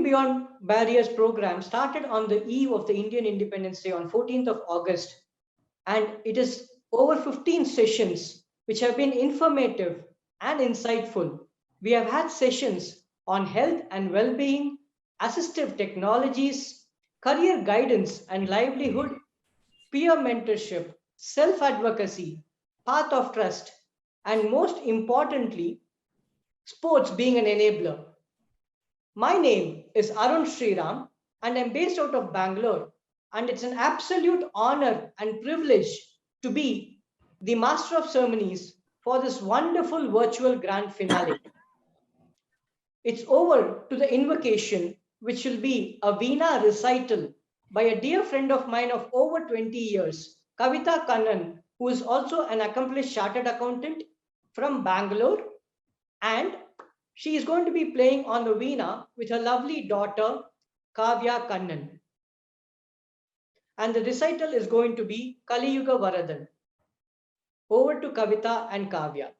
Beyond Barriers program started on the eve of the Indian Independence Day on 14th of August, and it is over 15 sessions which have been informative and insightful. We have had sessions on health and well-being, assistive technologies, career guidance and livelihood, peer mentorship, self-advocacy, path of trust, and most importantly, sports being an enabler. My name is Arun Sriram and I'm based out of Bangalore, and it's an absolute honor and privilege to be the master of ceremonies for this wonderful virtual grand finale. It's over to the invocation, which will be a Veena recital by a dear friend of mine of over 20 years, Kavita Kannan, who is also an accomplished chartered accountant from Bangalore, and she is going to be playing on the Veena with her lovely daughter, Kavya Kannan. And the recital is going to be Kali Yuga Varadan. Over to Kavita and Kavya.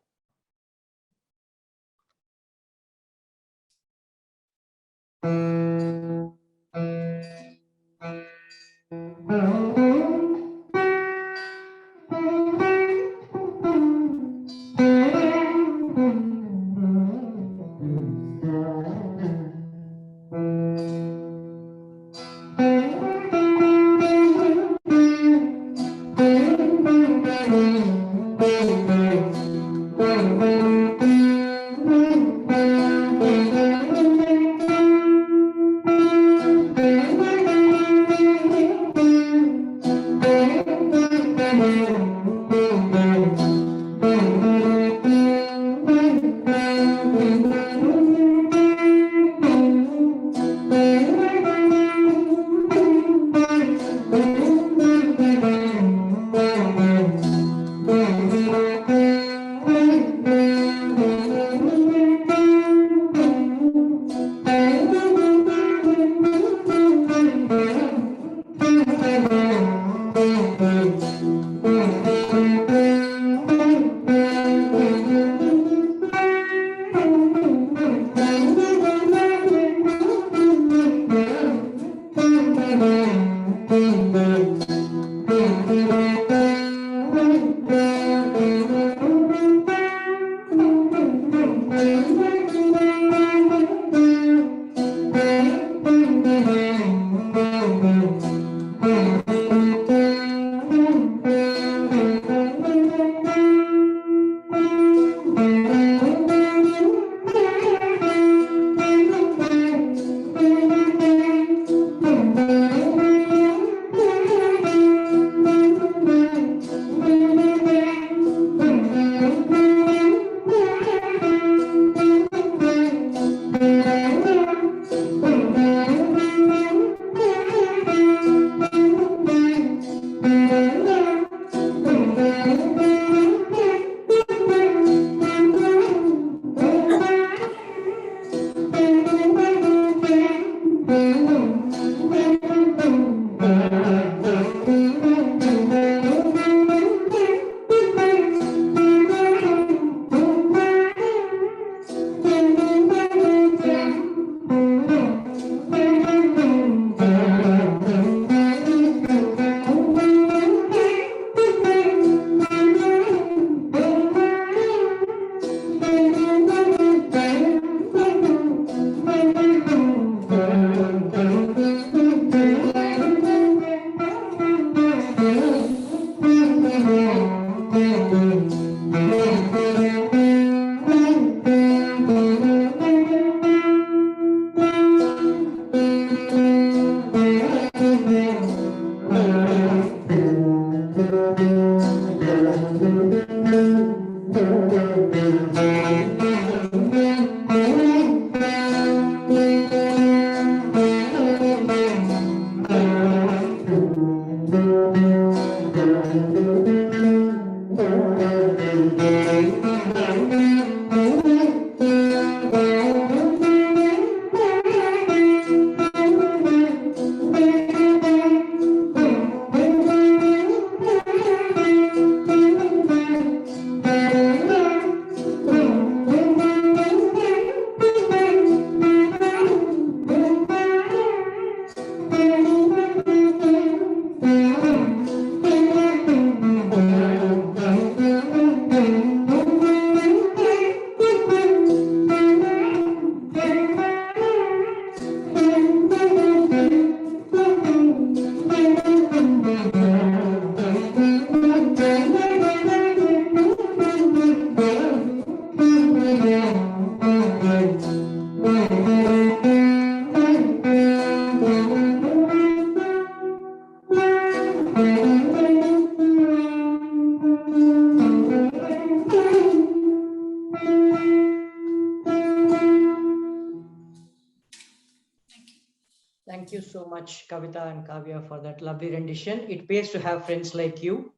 Thank you so much, Kavita and Kavya, for that lovely rendition. It pays to have friends like you.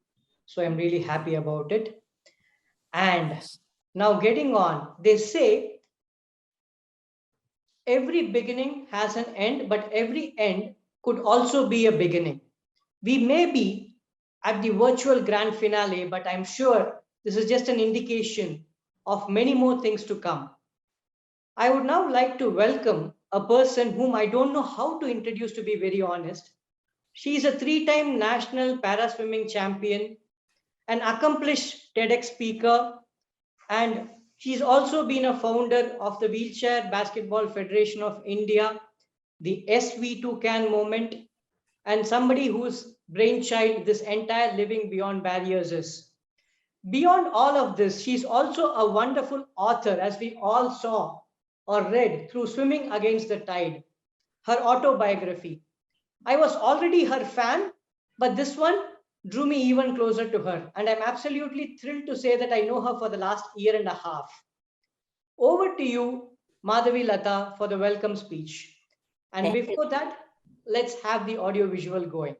So I'm really happy about it. And now getting on, they say every beginning has an end, but every end could also be a beginning. We may be at the virtual grand finale, but I'm sure this is just an indication of many more things to come. I would now like to welcome a person whom I don't know how to introduce, to be very honest. She is a three-time national para-swimming champion, an accomplished TEDx speaker, and she's also been a founder of the Wheelchair Basketball Federation of India, the SV2CAN movement, and somebody whose brainchild this entire Living Beyond Barriers is. Beyond all of this, she's also a wonderful author, as we all saw or read through Swimming Against the Tide, her autobiography. I was already her fan, but this one drew me even closer to her. And I'm absolutely thrilled to say that I know her for the last year and a half. Over to you, Madhavi Latha, for the welcome speech. And before that, let's have the audio visual going.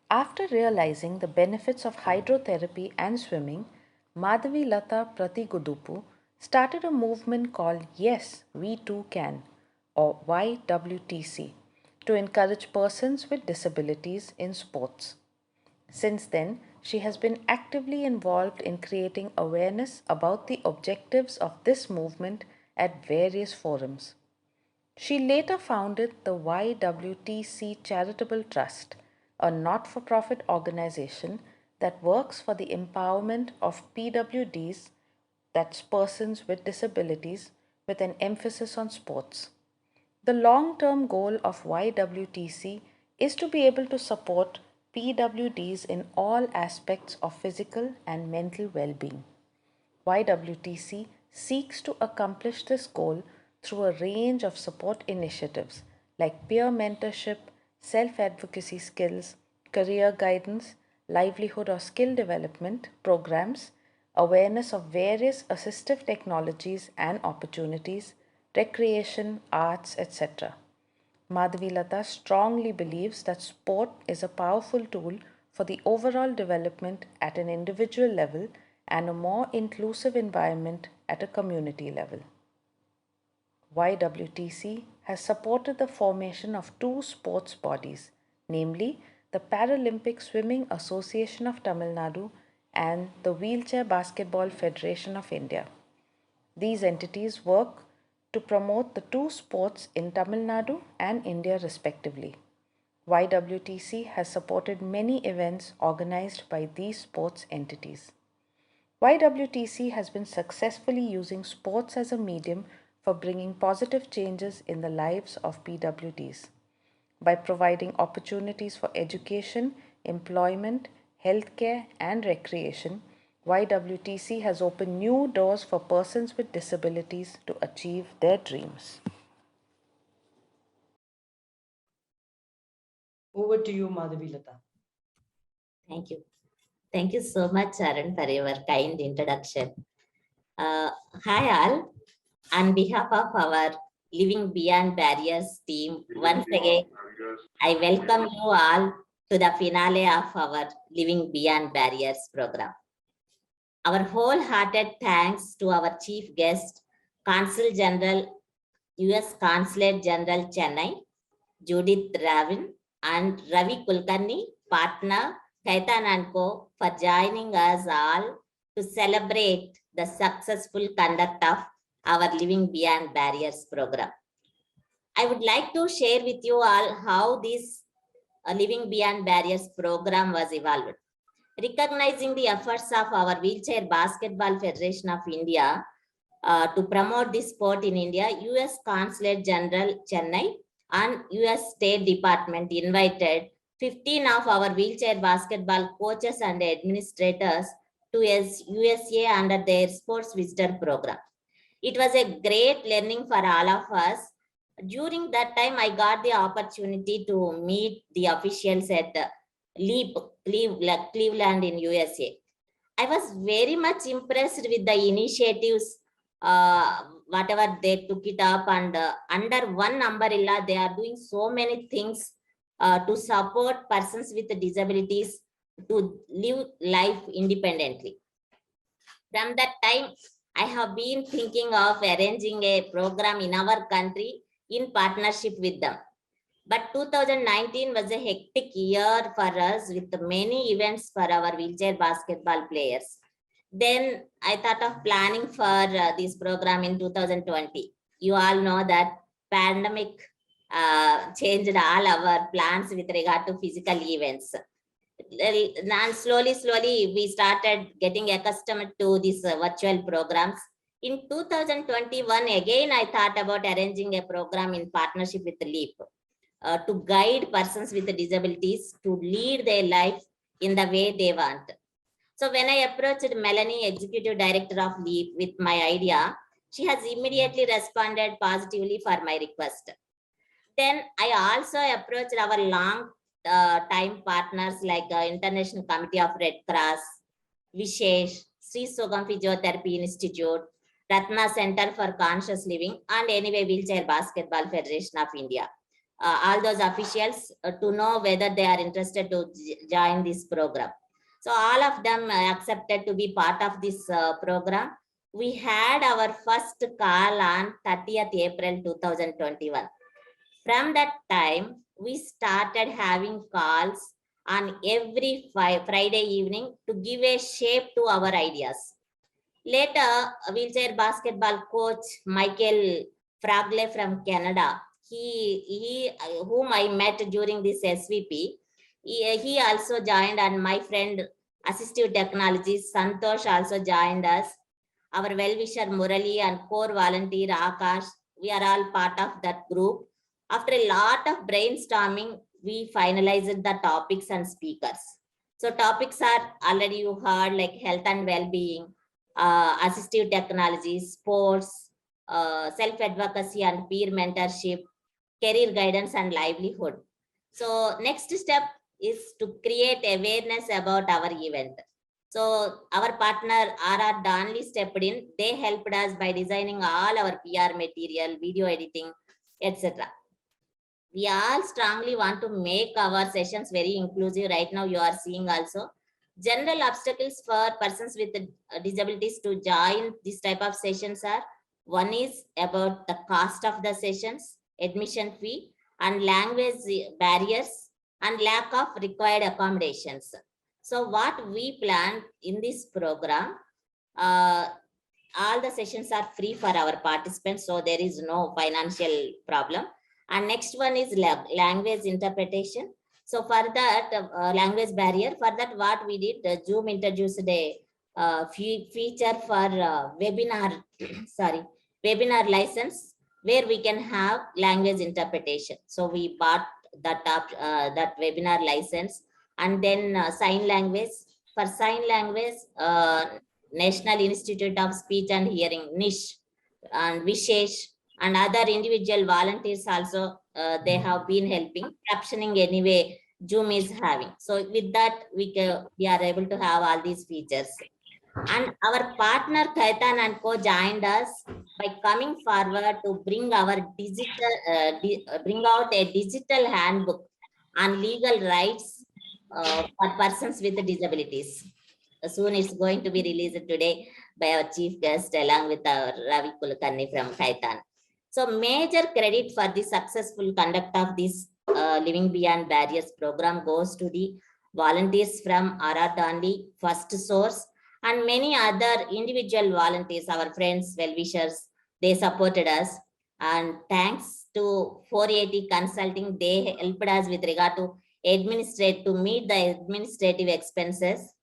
After realizing the benefits of hydrotherapy and swimming, Madhavi Latha Prathigudupu started a movement called Yes, We Too Can, or YWTC, to encourage persons with disabilities in sports. Since then, she has been actively involved in creating awareness about the objectives of this movement at various forums. She later founded the YWTC Charitable Trust, a not for profit organization that works for the empowerment of PWDs, that's persons with disabilities, with an emphasis on sports. The long term goal of YWTC is to be able to support PWDs in all aspects of physical and mental well being. YWTC seeks to accomplish this goal through a range of support initiatives like peer mentorship, self advocacy skills, career guidance, livelihood or skill development programs, awareness of various assistive technologies and opportunities, recreation, arts, etc. Madhavi Latha strongly believes that sport is a powerful tool for the overall development at an individual level and a more inclusive environment at a community level. YWTC has supported the formation of two sports bodies, namely the Paralympic Swimming Association of Tamil Nadu and the Wheelchair Basketball Federation of India. These entities work to promote the two sports in Tamil Nadu and India respectively. YWTC has supported many events organized by these sports entities. YWTC has been successfully using sports as a medium for bringing positive changes in the lives of PWDs. By providing opportunities for education, employment, healthcare, and recreation, YWTC has opened new doors for persons with disabilities to achieve their dreams. Over to you, Madhavi Latha. Thank you. Thank you so much, Arun, for your kind introduction. Hi all. On behalf of our Living Beyond Barriers team, once again, I welcome you all to the finale of our Living Beyond Barriers program. Our wholehearted thanks to our Chief Guest, Consul General, U.S Consulate General Chennai, Judith Ravin, and Ravi Kulkarni, partner, Khaitan Co, for joining us all to celebrate the successful conduct of our Living Beyond Barriers program. I would like to share with you all how this Living Beyond Barriers program was evolved. Recognizing the efforts of our Wheelchair Basketball Federation of India to promote this sport in India, U.S Consulate General Chennai and U.S State Department invited 15 of our wheelchair basketball coaches and administrators to USA under their Sports Visitor Program. It was a great learning for all of us. During that time, I got the opportunity to meet the officials at Cleveland in USA. I was very much impressed with the initiatives, whatever they took it up, and under one umbrella, they are doing so many things to support persons with disabilities to live life independently. From that time, I have been thinking of arranging a program in our country in partnership with them. But 2019 was a hectic year for us with many events for our wheelchair basketball players. Then I thought of planning for this program in 2020. You all know that pandemic changed all our plans with regard to physical events. And slowly we started getting accustomed to these virtual programs. In 2021, again, I thought about arranging a program in partnership with LEAP to guide persons with disabilities to lead their life in the way they want. So when I approached Melanie, Executive Director of LEAP, with my idea, she has immediately responded positively for my request. Then I also approached our long time partners like International Committee of Red Cross, Vishesh, Sri Sogam Physiotherapy Institute, Ratna Center for Conscious Living, and anyway, Wheelchair Basketball Federation of India. All those officials to know whether they are interested to join this program. So all of them accepted to be part of this program. We had our first call on 30th April 2021. From that time, we started having calls on every Friday evening to give a shape to our ideas. Later, a wheelchair basketball coach, Michael Fragle from Canada, whom I met during this SVP, he also joined, and my friend Assistive Technologies, Santosh, also joined us. Our well-wisher Murali and core volunteer Akash, we are all part of that group. After a lot of brainstorming, we finalized the topics and speakers. So topics are already you heard, like health and well-being, assistive technologies, sports, self-advocacy and peer mentorship, career guidance and livelihood. So next step is to create awareness about our event. So our partner R.R. Donley stepped in. They helped us by designing all our PR material, video editing, etc. We all strongly want to make our sessions very inclusive. Right now you are seeing also general obstacles for persons with disabilities to join this type of sessions are: one is about the cost of the sessions, admission fee, and language barriers, and lack of required accommodations. So what we plan in this program, all the sessions are free for our participants, so there is no financial problem. And next one is language interpretation. So for that language barrier, for that what we did, Zoom introduced a feature for webinar, webinar license, where we can have language interpretation. So we bought that webinar license, and then sign language. For sign language, National Institute of Speech and Hearing, NISH, and Vishesh, and other individual volunteers also, they have been helping. Captioning anyway, Zoom is having. So with that, we are able to have all these features. And our partner Khaitan Co joined us by coming forward to bring our bring out a digital handbook on legal rights for persons with disabilities. Soon it's going to be released today by our chief guest along with our Ravi Kulkarni from Khaitan. So major credit for the successful conduct of this Living Beyond Barriers program goes to the volunteers from R.R. Donley, First Source, and many other individual volunteers, our friends, well-wishers. They supported us. And thanks to 480 Consulting, they helped us with regard to meet the administrative expenses.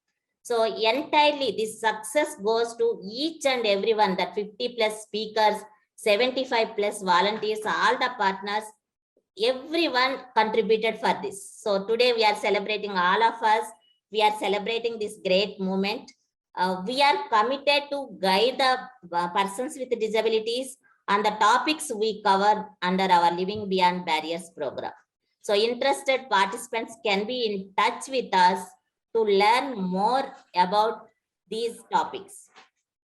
So entirely this success goes to each and everyone, that 50 plus speakers, 75 plus volunteers, all the partners, everyone contributed for this. So today we are celebrating, all of us, we are celebrating this great movement. We are committed to guide the persons with disabilities on the topics we cover under our Living Beyond Barriers program. So interested participants can be in touch with us to learn more about these topics.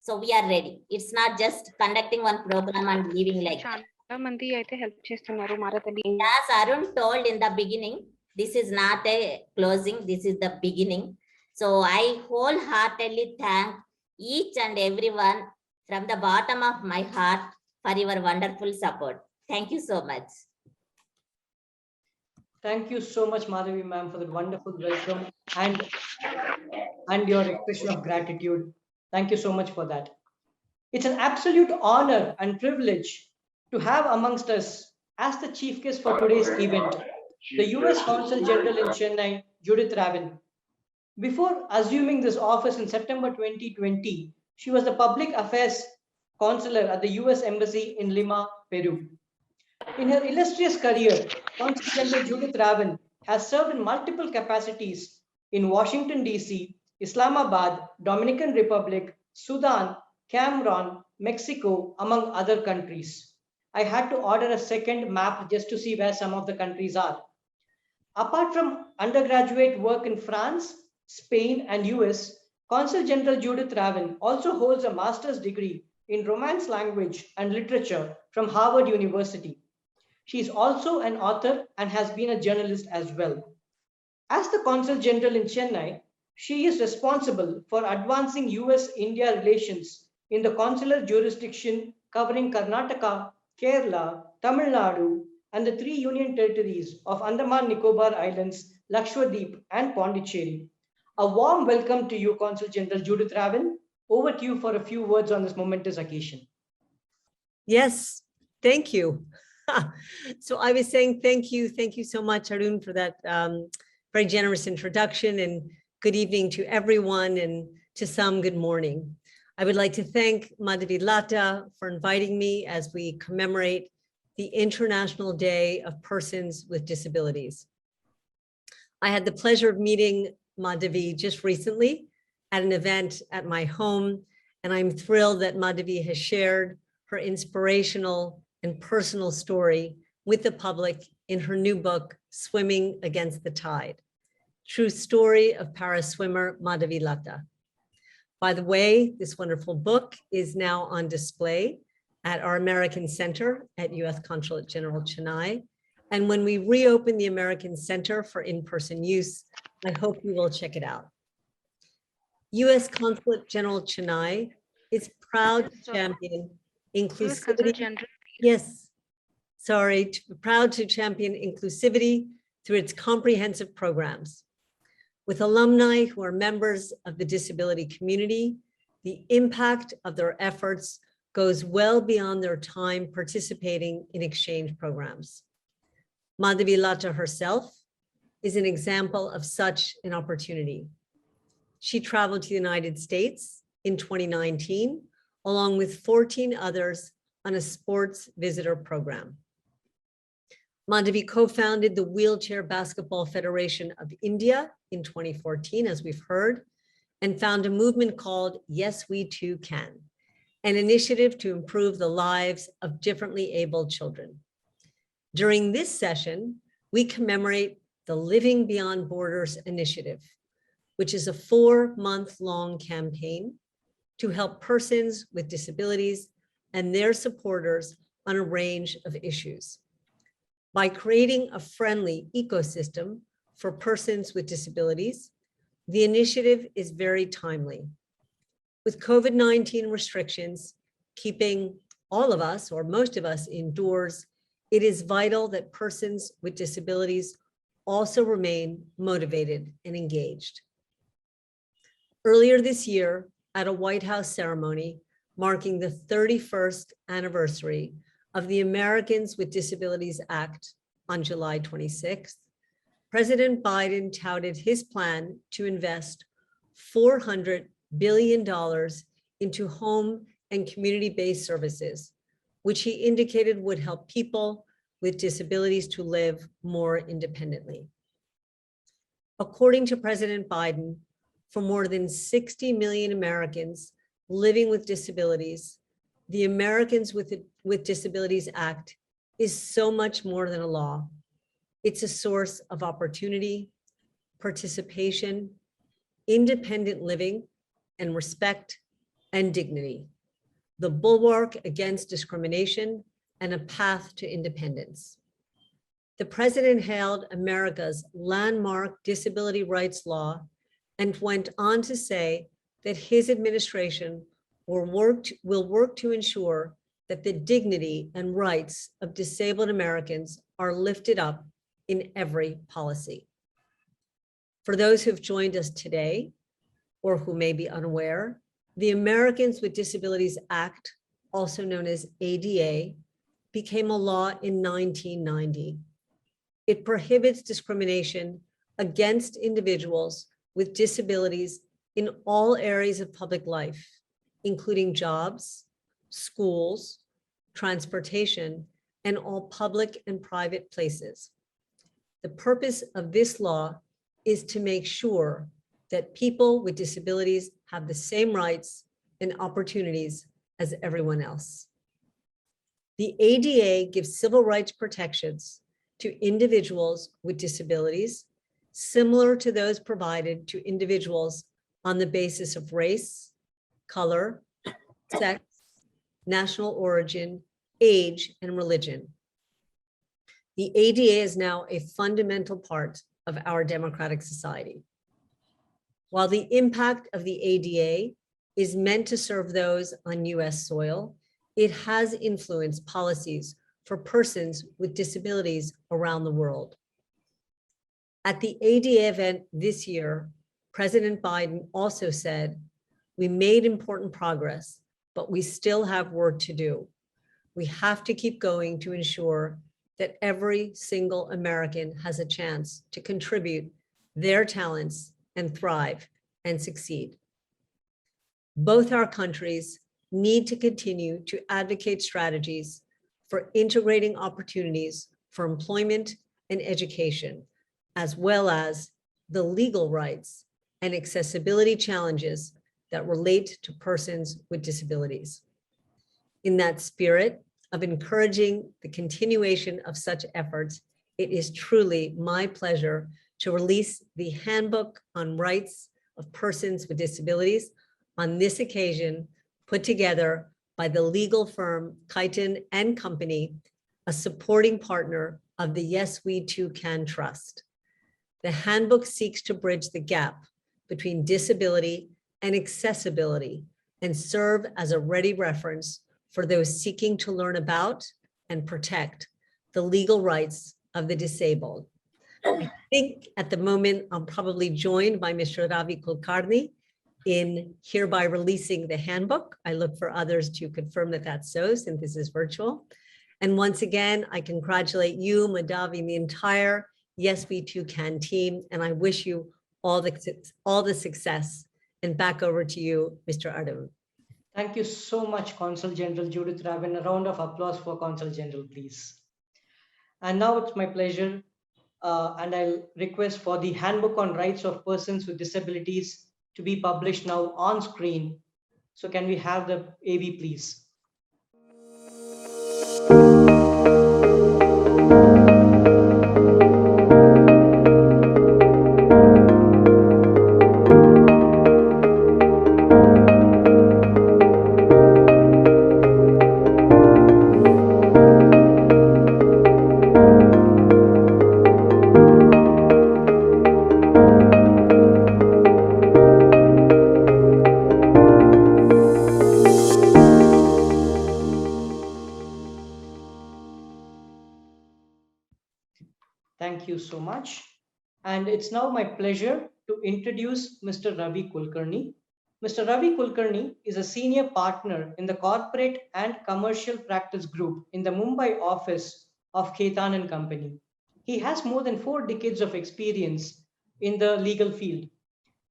So we are ready. It's not just conducting one program and leaving like that. As Arun told in the beginning, this is not a closing, this is the beginning. So I wholeheartedly thank each and everyone from the bottom of my heart for your wonderful support. Thank you so much. Thank you so much, Madhavi ma'am, for the wonderful welcome and your expression of gratitude. Thank you so much for that. It's an absolute honor and privilege to have amongst us as the chief guest for today's event, the U.S. Consul General in Chennai, Judith Ravin. Before assuming this office in September 2020, she was the public affairs consular at the U.S. Embassy in Lima, Peru. In her illustrious career, Consul General Judith Ravin has served in multiple capacities in Washington, D.C., Islamabad, Dominican Republic, Sudan, Cameroon, Mexico, among other countries. I had to order a second map just to see where some of the countries are. Apart from undergraduate work in France, Spain, and US, Consul General Judith Ravin also holds a master's degree in Romance language and literature from Harvard University. She is also an author and has been a journalist as well. As the Consul General in Chennai, she is responsible for advancing US-India relations in the consular jurisdiction covering Karnataka, Kerala, Tamil Nadu, and the 3 union territories of Andaman Nicobar Islands, Lakshadweep, and Pondicherry. A warm welcome to you, Consul General Judith Ravin. Over to you for a few words on this momentous occasion. Yes, thank you. So I was saying thank you so much, Arun, for that very generous introduction, and good evening to everyone, and to some, good morning. I would like to thank Madhavi Latha for inviting me as we commemorate the International Day of Persons with Disabilities. I had the pleasure of meeting Madhavi just recently at an event at my home, and I'm thrilled that Madhavi has shared her inspirational and personal story with the public in her new book, Swimming Against the Tide, True Story of Para-Swimmer Madhavi Latha. By the way, this wonderful book is now on display at our American Center at U.S. Consulate General, Chennai. And when we reopen the American Center for in-person use, I hope you will check it out. U.S. Consulate General Chennai is proud to champion inclusivity. Yes, sorry, proud to champion inclusivity through its comprehensive programs. With alumni who are members of the disability community, the impact of their efforts goes well beyond their time participating in exchange programs. Madhavi Latha herself is an example of such an opportunity. She traveled to the United States in 2019, along with 14 others on a sports visitor program. Madhavi co-founded the Wheelchair Basketball Federation of India in 2014, as we've heard, and found a movement called Yes, We Too Can, an initiative to improve the lives of differently abled children. During this session, we commemorate the Living Beyond Borders initiative, which is a 4-month-long campaign to help persons with disabilities and their supporters on a range of issues. By creating a friendly ecosystem for persons with disabilities, the initiative is very timely. With COVID-19 restrictions keeping all of us, or most of us, indoors, it is vital that persons with disabilities also remain motivated and engaged. Earlier this year, at a White House ceremony marking the 31st anniversary of the Americans with Disabilities Act on July 26th, President Biden touted his plan to invest $400 billion into home and community-based services, which he indicated would help people with disabilities to live more independently. According to President Biden, for more than 60 million Americans living with disabilities, the Americans with Disabilities Act is so much more than a law. It's a source of opportunity, participation, independent living, and respect and dignity, the bulwark against discrimination and a path to independence. The president hailed America's landmark disability rights law and went on to say that his administration will work to ensure that the dignity and rights of disabled Americans are lifted up in every policy. For those who've joined us today, or who may be unaware, the Americans with Disabilities Act, also known as ADA, became a law in 1990. It prohibits discrimination against individuals with disabilities in all areas of public life, including jobs, schools, transportation, and all public and private places. The purpose of this law is to make sure that people with disabilities have the same rights and opportunities as everyone else. The ADA gives civil rights protections to individuals with disabilities, similar to those provided to individuals on the basis of race, color, sex, national origin, age, and religion. The ADA is now a fundamental part of our democratic society. While the impact of the ADA is meant to serve those on U.S. soil, it has influenced policies for persons with disabilities around the world. At the ADA event this year, President Biden also said, "We made important progress, but we still have work to do. We have to keep going to ensure that every single American has a chance to contribute their talents and thrive and succeed." Both our countries need to continue to advocate strategies for integrating opportunities for employment and education, as well as the legal rights and accessibility challenges that relate to persons with disabilities. In that spirit of encouraging the continuation of such efforts, it is truly my pleasure to release the Handbook on Rights of Persons with Disabilities on this occasion, put together by the legal firm Khaitan Co, a supporting partner of the Yes We Too Can Trust. The handbook seeks to bridge the gap between disability and accessibility and serve as a ready reference for those seeking to learn about and protect the legal rights of the disabled. I think at the moment I'm probably joined by Mr. Ravi Kulkarni in hereby releasing the handbook. I look for others to confirm that that's so, since this is virtual. And once again, I congratulate you, Madhavi, and the entire Yes We Too Can team, and I wish you all the success. And back over to you, Mr. Arun. Thank you so much, Consul General Judith Ravin. A round of applause for Consul General, please. And now it's my pleasure, and I'll request for the Handbook on Rights of Persons with Disabilities to be published now on screen. So can we have the AV, please? Thank you so much. And it's now my pleasure to introduce Mr. Ravi Kulkarni. Mr. Ravi Kulkarni is a senior partner in the corporate and commercial practice group in the Mumbai office of Khaitan Co. He has more than 4 decades of experience in the legal field.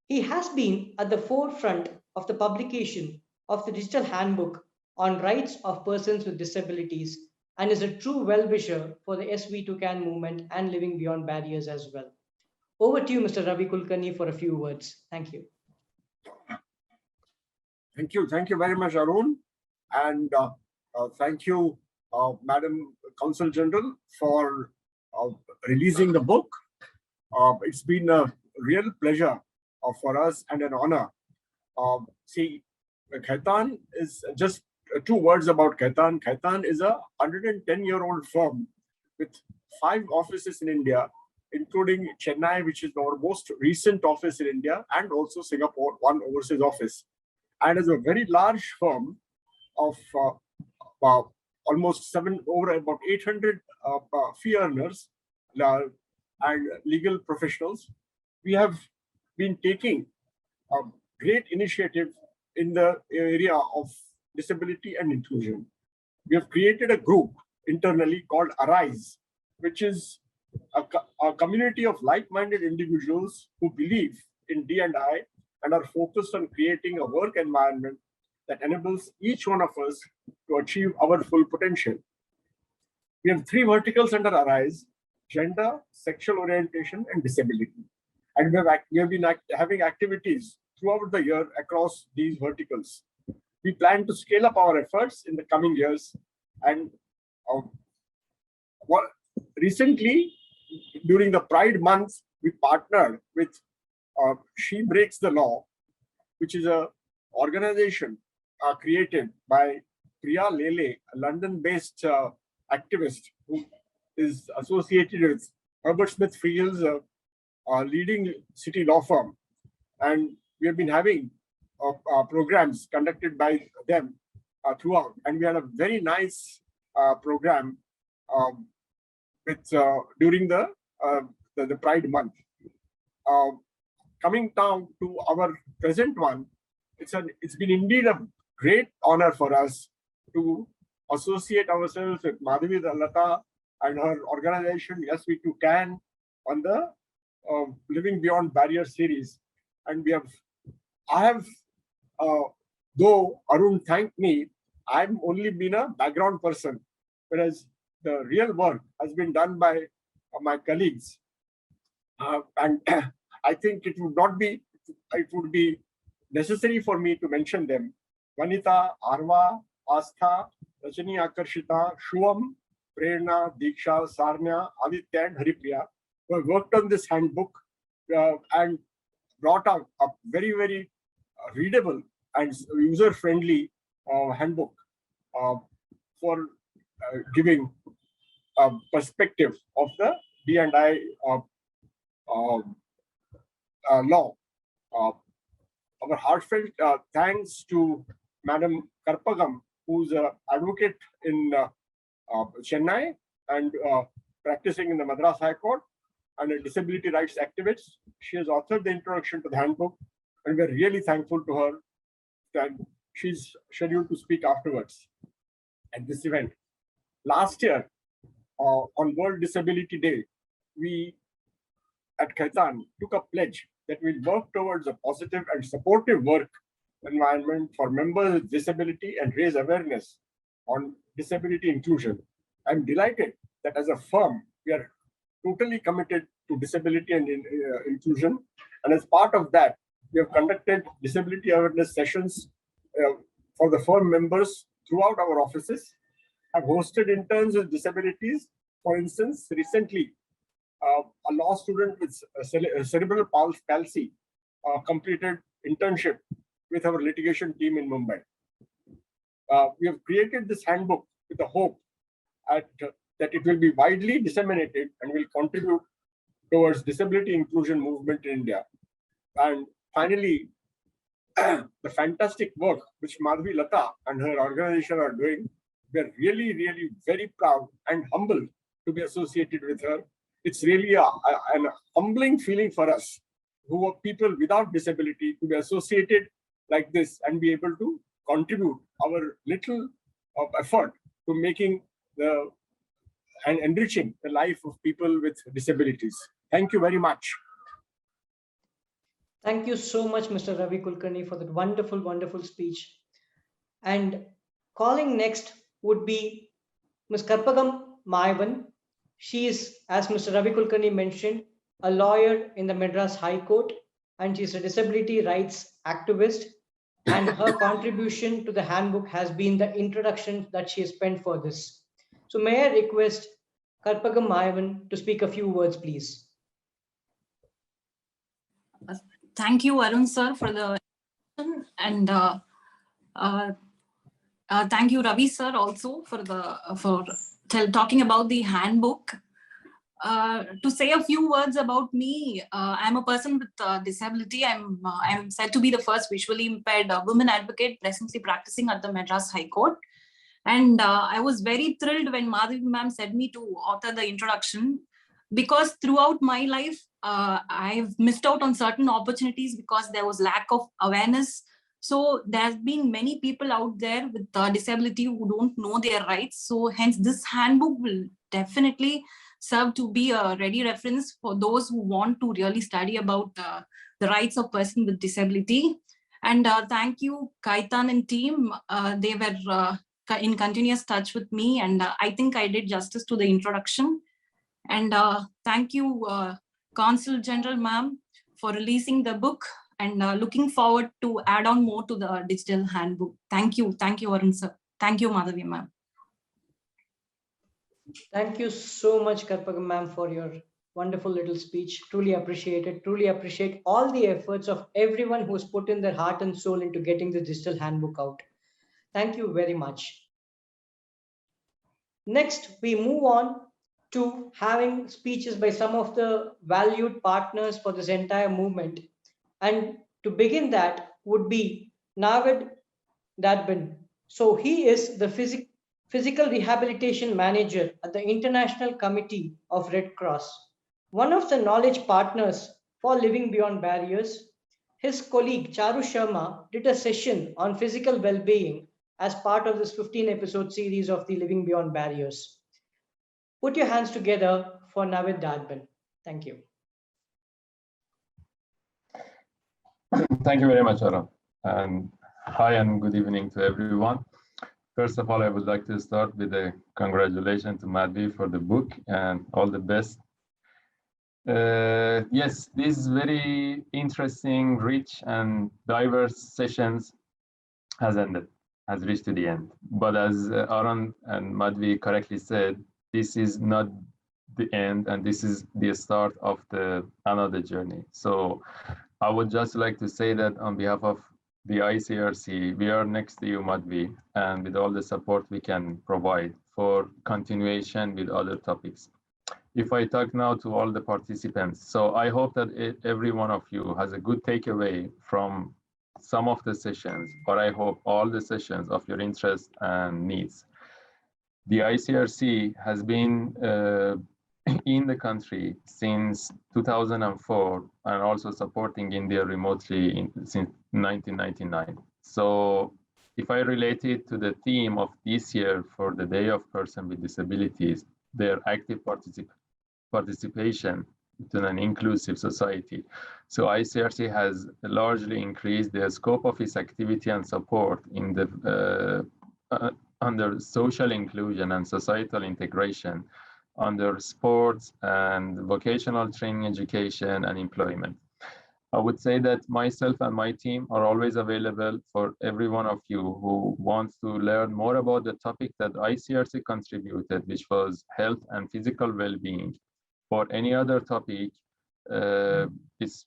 He has been at the forefront of the publication of the Digital Handbook on Rights of Persons with Disabilities and is a true well-wisher for the SV2CAN movement and living beyond barriers as well. Over to you, Mr. Ravi Kulkarni, for a few words. Thank you. Thank you. Thank you very much, Arun. And thank you, Madam Consul General, for releasing the book. It's been a real pleasure for us and an honor. See, Khaitan is just 2 words about Khaitan. Khaitan is a 110-year-old firm with 5 offices in India, including Chennai, which is our most recent office in India, and also Singapore, 1 overseas office. And as a very large firm of almost about 800 fee earners and legal professionals, we have been taking a great initiative in the area of disability and inclusion. We have created a group internally called Arise, which is a community of like-minded individuals who believe in D&I and are focused on creating a work environment that enables each one of us to achieve our full potential. We have 3 verticals under Arise: gender, sexual orientation, and disability. And we have been having activities throughout the year across these verticals. We plan to scale up our efforts in the coming years. And recently, during the Pride Month, we partnered with She Breaks the Law, which is an organization created by Priya Lele, a London-based activist who is associated with Herbert Smith Fields, a leading city law firm. And we have been having programs conducted by them throughout. And we had a very nice program during the Pride Month. Coming down to our present one, it's been indeed a great honor for us to associate ourselves with Madhavi Latha and her organization, Yes We Too Can, on the Living Beyond Barriers series. And though Arun thanked me, I've only been a background person, whereas the real work has been done by my colleagues. And I think it would be necessary for me to mention them: Vanita, Arva, Astha, Rajani Akarshita, Shuam, Prerna, Diksha, Sarnya, Aditya, and Haripriya, who have worked on this handbook and brought out a very, very readable and user-friendly handbook for giving a perspective of the D&I law. Our heartfelt thanks to Madam Karpagam, who's an advocate in Chennai and practicing in the Madras High Court, and a disability rights activist. She has authored the introduction to the handbook, and we're really thankful to her. And she's scheduled to speak afterwards at this event. Last year, on World Disability Day, we at Khaitan took a pledge that we'll work towards a positive and supportive work environment for members with disability and raise awareness on disability inclusion. I'm delighted that as a firm, we are totally committed to disability and inclusion. And as part of that, we have conducted disability awareness sessions for the firm members throughout our offices, have hosted interns with disabilities. For instance, recently, a law student with cerebral palsy completed internship with our litigation team in Mumbai. We have created this handbook with the hope that it will be widely disseminated and will contribute towards disability inclusion movement in India. And finally, the fantastic work which Madhavi Latha and her organization are doing, we're really, really very proud and humbled to be associated with her. It's really an humbling feeling for us, who are people without disability, to be associated like this and be able to contribute our little effort to making and enriching the life of people with disabilities. Thank you very much. Thank you so much, Mr. Ravi Kulkarni, for that wonderful, wonderful speech. And calling next would be Ms. Karpagam Mayavan. She is, as Mr. Ravi Kulkarni mentioned, a lawyer in the Madras High Court, and she's a disability rights activist, and her contribution to the handbook has been the introduction that she has spent for this. So may I request Karpagam Mayavan to speak a few words, please. Thank you, Arun sir, for the and thank you, Ravi sir, also for talking about the handbook. To say a few words about me, I'm a person with disability. I'm said to be the first visually impaired women advocate presently practicing at the Madras High Court. And I was very thrilled when Madhavi ma'am said me to author the introduction, because throughout my life, I've missed out on certain opportunities because there was lack of awareness. So there's been many people out there with disability who don't know their rights. So hence this handbook will definitely serve to be a ready reference for those who want to really study about the rights of person with disability. And thank you, Khaitan and team. They were in continuous touch with me, and I think I did justice to the introduction. And thank you, Consul General ma'am, for releasing the book, and looking forward to add on more to the digital handbook. Thank you, Arun sir. Thank you, Madhavi ma'am. Thank you so much, Karpagam ma'am, for your wonderful little speech. Truly appreciate it. Truly appreciate all the efforts of everyone who's put in their heart and soul into getting the digital handbook out. Thank you very much. Next, we move on to having speeches by some of the valued partners for this entire movement. And to begin that would be Navid Dadbin. So he is the Physical Rehabilitation Manager at the International Committee of Red Cross, one of the knowledge partners for Living Beyond Barriers. His colleague Charu Sharma did a session on physical well-being as part of this 15-episode series of the Living Beyond Barriers. Put your hands together for Navid Dadbin. Thank you. Thank you very much, Arun. And hi and good evening to everyone. First of all, I would like to start with a congratulations to Madhavi for the book and all the best. Yes, these very interesting, rich and diverse sessions has reached to the end. But as Arun and Madhavi correctly said, this is not the end, and this is the start of another journey. So I would just like to say that on behalf of the ICRC, we are next to you, Madhavi, and with all the support we can provide for continuation with other topics. If I talk now to all the participants, so I hope that every one of you has a good takeaway from some of the sessions, but I hope all the sessions of your interest and needs. The ICRC has been in the country since 2004 and also supporting India remotely since 1999. So if I relate it to the theme of this year for the Day of Person with Disabilities, their active participation to an inclusive society. So ICRC has largely increased the scope of its activity and support in the under social inclusion and societal integration, under sports and vocational training, education, and employment. I would say that myself and my team are always available for every one of you who wants to learn more about the topic that ICRC contributed, which was health and physical well-being. For any other topic, it's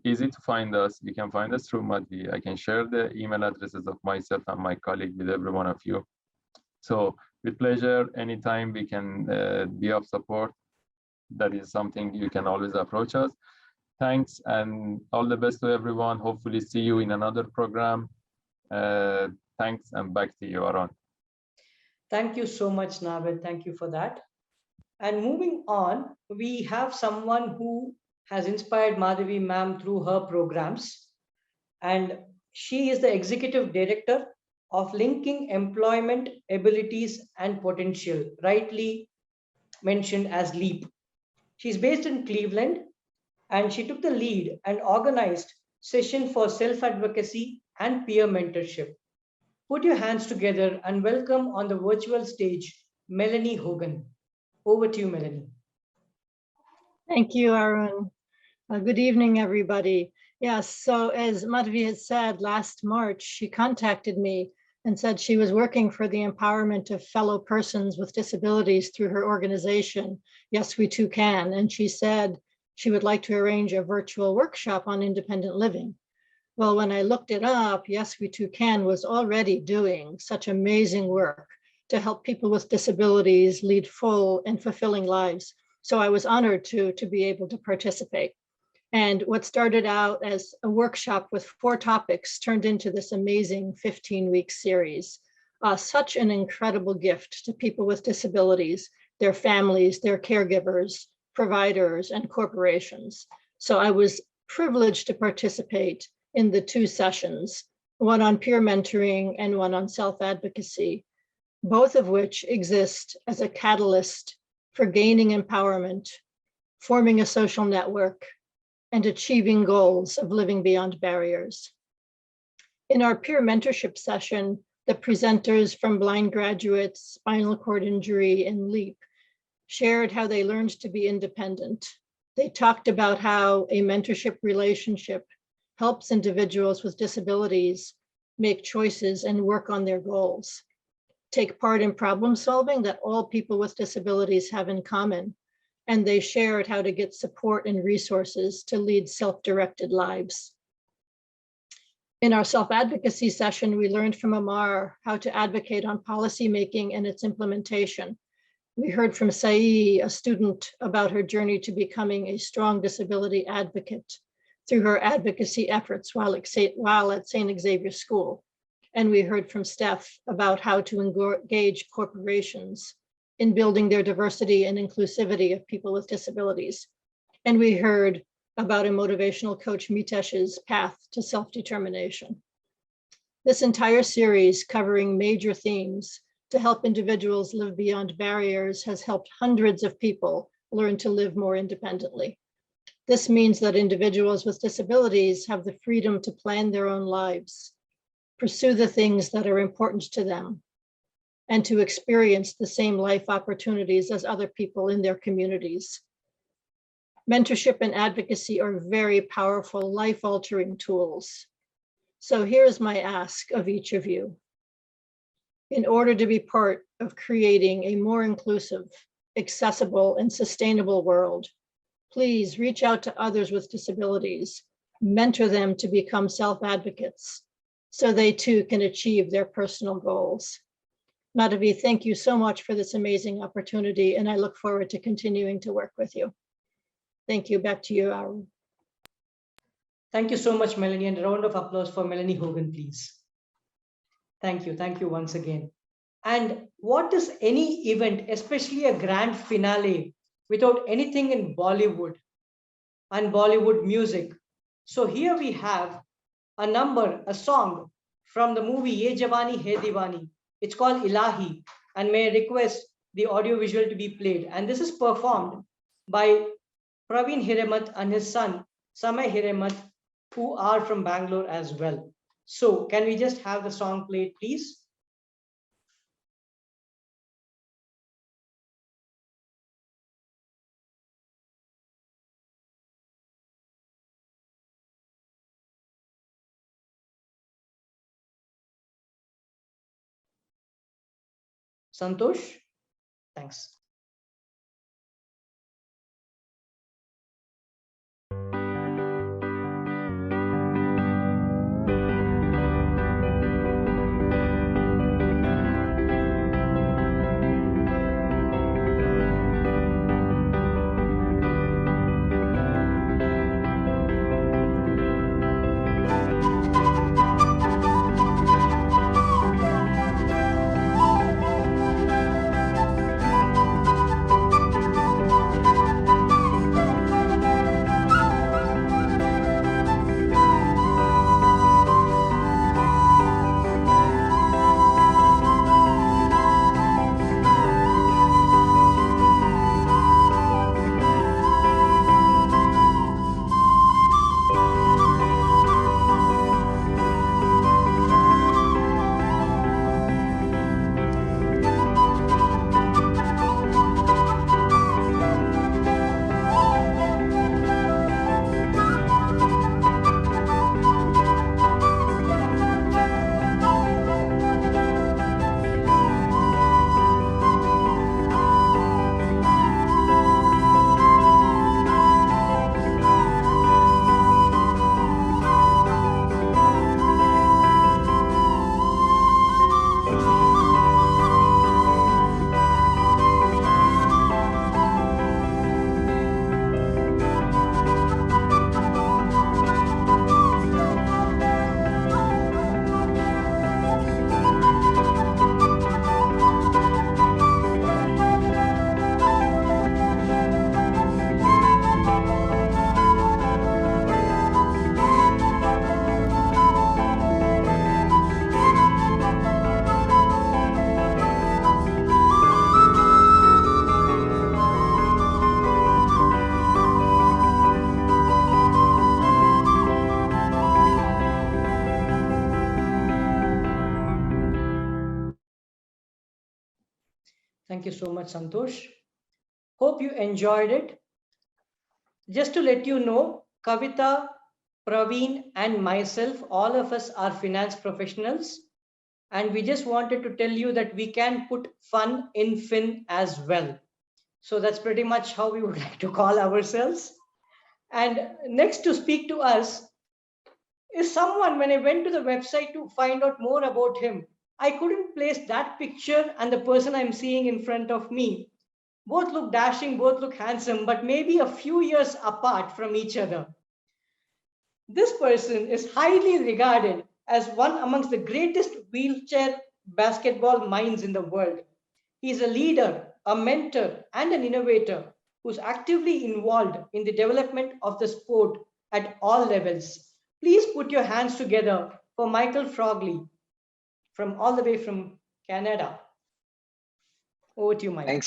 easy to find us. You can find us through Madhavi. I can share the email addresses of myself and my colleague with every one of you. So with pleasure, anytime we can be of support. That is something you can always approach us. Thanks and all the best to everyone. Hopefully see you in another program. Thanks, and back to you, Arun. Thank you so much, Navid. Thank you for that. And moving on, we have someone who has inspired Madhavi ma'am through her programs. And she is the Executive Director of Linking Employment, Abilities and Potential, rightly mentioned as LEAP. She's based in Cleveland, and she took the lead and organized session for self-advocacy and peer mentorship. Put your hands together and welcome on the virtual stage, Melanie Hogan. Over to you, Melanie. Thank you, Arun. Good evening, everybody. Yes, so as Madhavi had said, last March, she contacted me and said she was working for the empowerment of fellow persons with disabilities through her organization, Yes We Too Can. And she said she would like to arrange a virtual workshop on independent living. Well, when I looked it up, Yes We Too Can was already doing such amazing work to help people with disabilities lead full and fulfilling lives. So I was honored to be able to participate. And what started out as a workshop with 4 topics turned into this amazing 15-week series. Such an incredible gift to people with disabilities, their families, their caregivers, providers, and corporations. So I was privileged to participate in the 2 sessions, one on peer mentoring and one on self-advocacy, both of which exist as a catalyst for gaining empowerment, forming a social network, and achieving goals of living beyond barriers. In our peer mentorship session, the presenters from Blind Graduates, Spinal Cord Injury, and LEAP shared how they learned to be independent. They talked about how a mentorship relationship helps individuals with disabilities make choices and work on their goals, take part in problem solving that all people with disabilities have in common, and they shared how to get support and resources to lead self-directed lives. In our self-advocacy session, we learned from Amar how to advocate on policymaking and its implementation. We heard from Sai, a student, about her journey to becoming a strong disability advocate through her advocacy efforts while at St. Xavier School. And we heard from Steph about how to engage corporations in building their diversity and inclusivity of people with disabilities. And we heard about a motivational coach, Mitesh's path to self-determination. This entire series, covering major themes to help individuals live beyond barriers, has helped hundreds of people learn to live more independently. This means that individuals with disabilities have the freedom to plan their own lives, pursue the things that are important to them, and to experience the same life opportunities as other people in their communities. Mentorship and advocacy are very powerful, life-altering tools. So here's my ask of each of you. In order to be part of creating a more inclusive, accessible, and sustainable world, please reach out to others with disabilities, mentor them to become self-advocates so they too can achieve their personal goals. Madhavi, thank you so much for this amazing opportunity, and I look forward to continuing to work with you. Thank you. Back to you, Arun. Thank you so much, Melanie, and a round of applause for Melanie Hogan, please. Thank you once again. And what is any event, especially a grand finale, without anything in Bollywood and Bollywood music? So here we have a song from the movie Ye Jawani Hai Diwani. It's called Ilahi, and may I request the audio visual to be played. And this is performed by Praveen Hiremat and his son, Samay Hiremat, who are from Bangalore as well. So can we just have the song played, please? Santosh? Thanks. Thank you so much, Santosh. Hope you enjoyed it. Just to let you know, Kavita, Praveen, and myself, all of us are finance professionals. And we just wanted to tell you that we can put fun in fin as well. So that's pretty much how we would like to call ourselves. And next to speak to us is someone, when I went to the website to find out more about him, I couldn't place that picture and the person I'm seeing in front of me. Both look dashing, both look handsome, but maybe a few years apart from each other. This person is highly regarded as one amongst the greatest wheelchair basketball minds in the world. He is a leader, a mentor, and an innovator who's actively involved in the development of the sport at all levels. Please put your hands together for Michael Frogley from all the way from Canada. Over to you, Mike.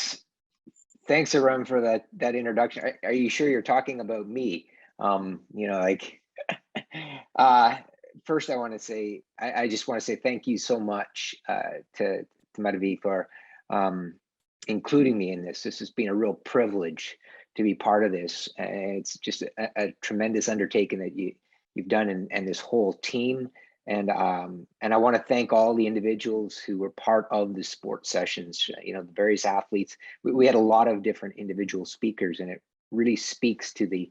Thanks, Arun, for that introduction. Are you sure you're talking about me? First, I want to say, I just want to say thank you so much to Madhavi for including me in this. This has been a real privilege to be part of this. It's just a tremendous undertaking that you've done, and this whole team. And I want to thank all the individuals who were part of the sports sessions, the various athletes. We had a lot of different individual speakers, and it really speaks to the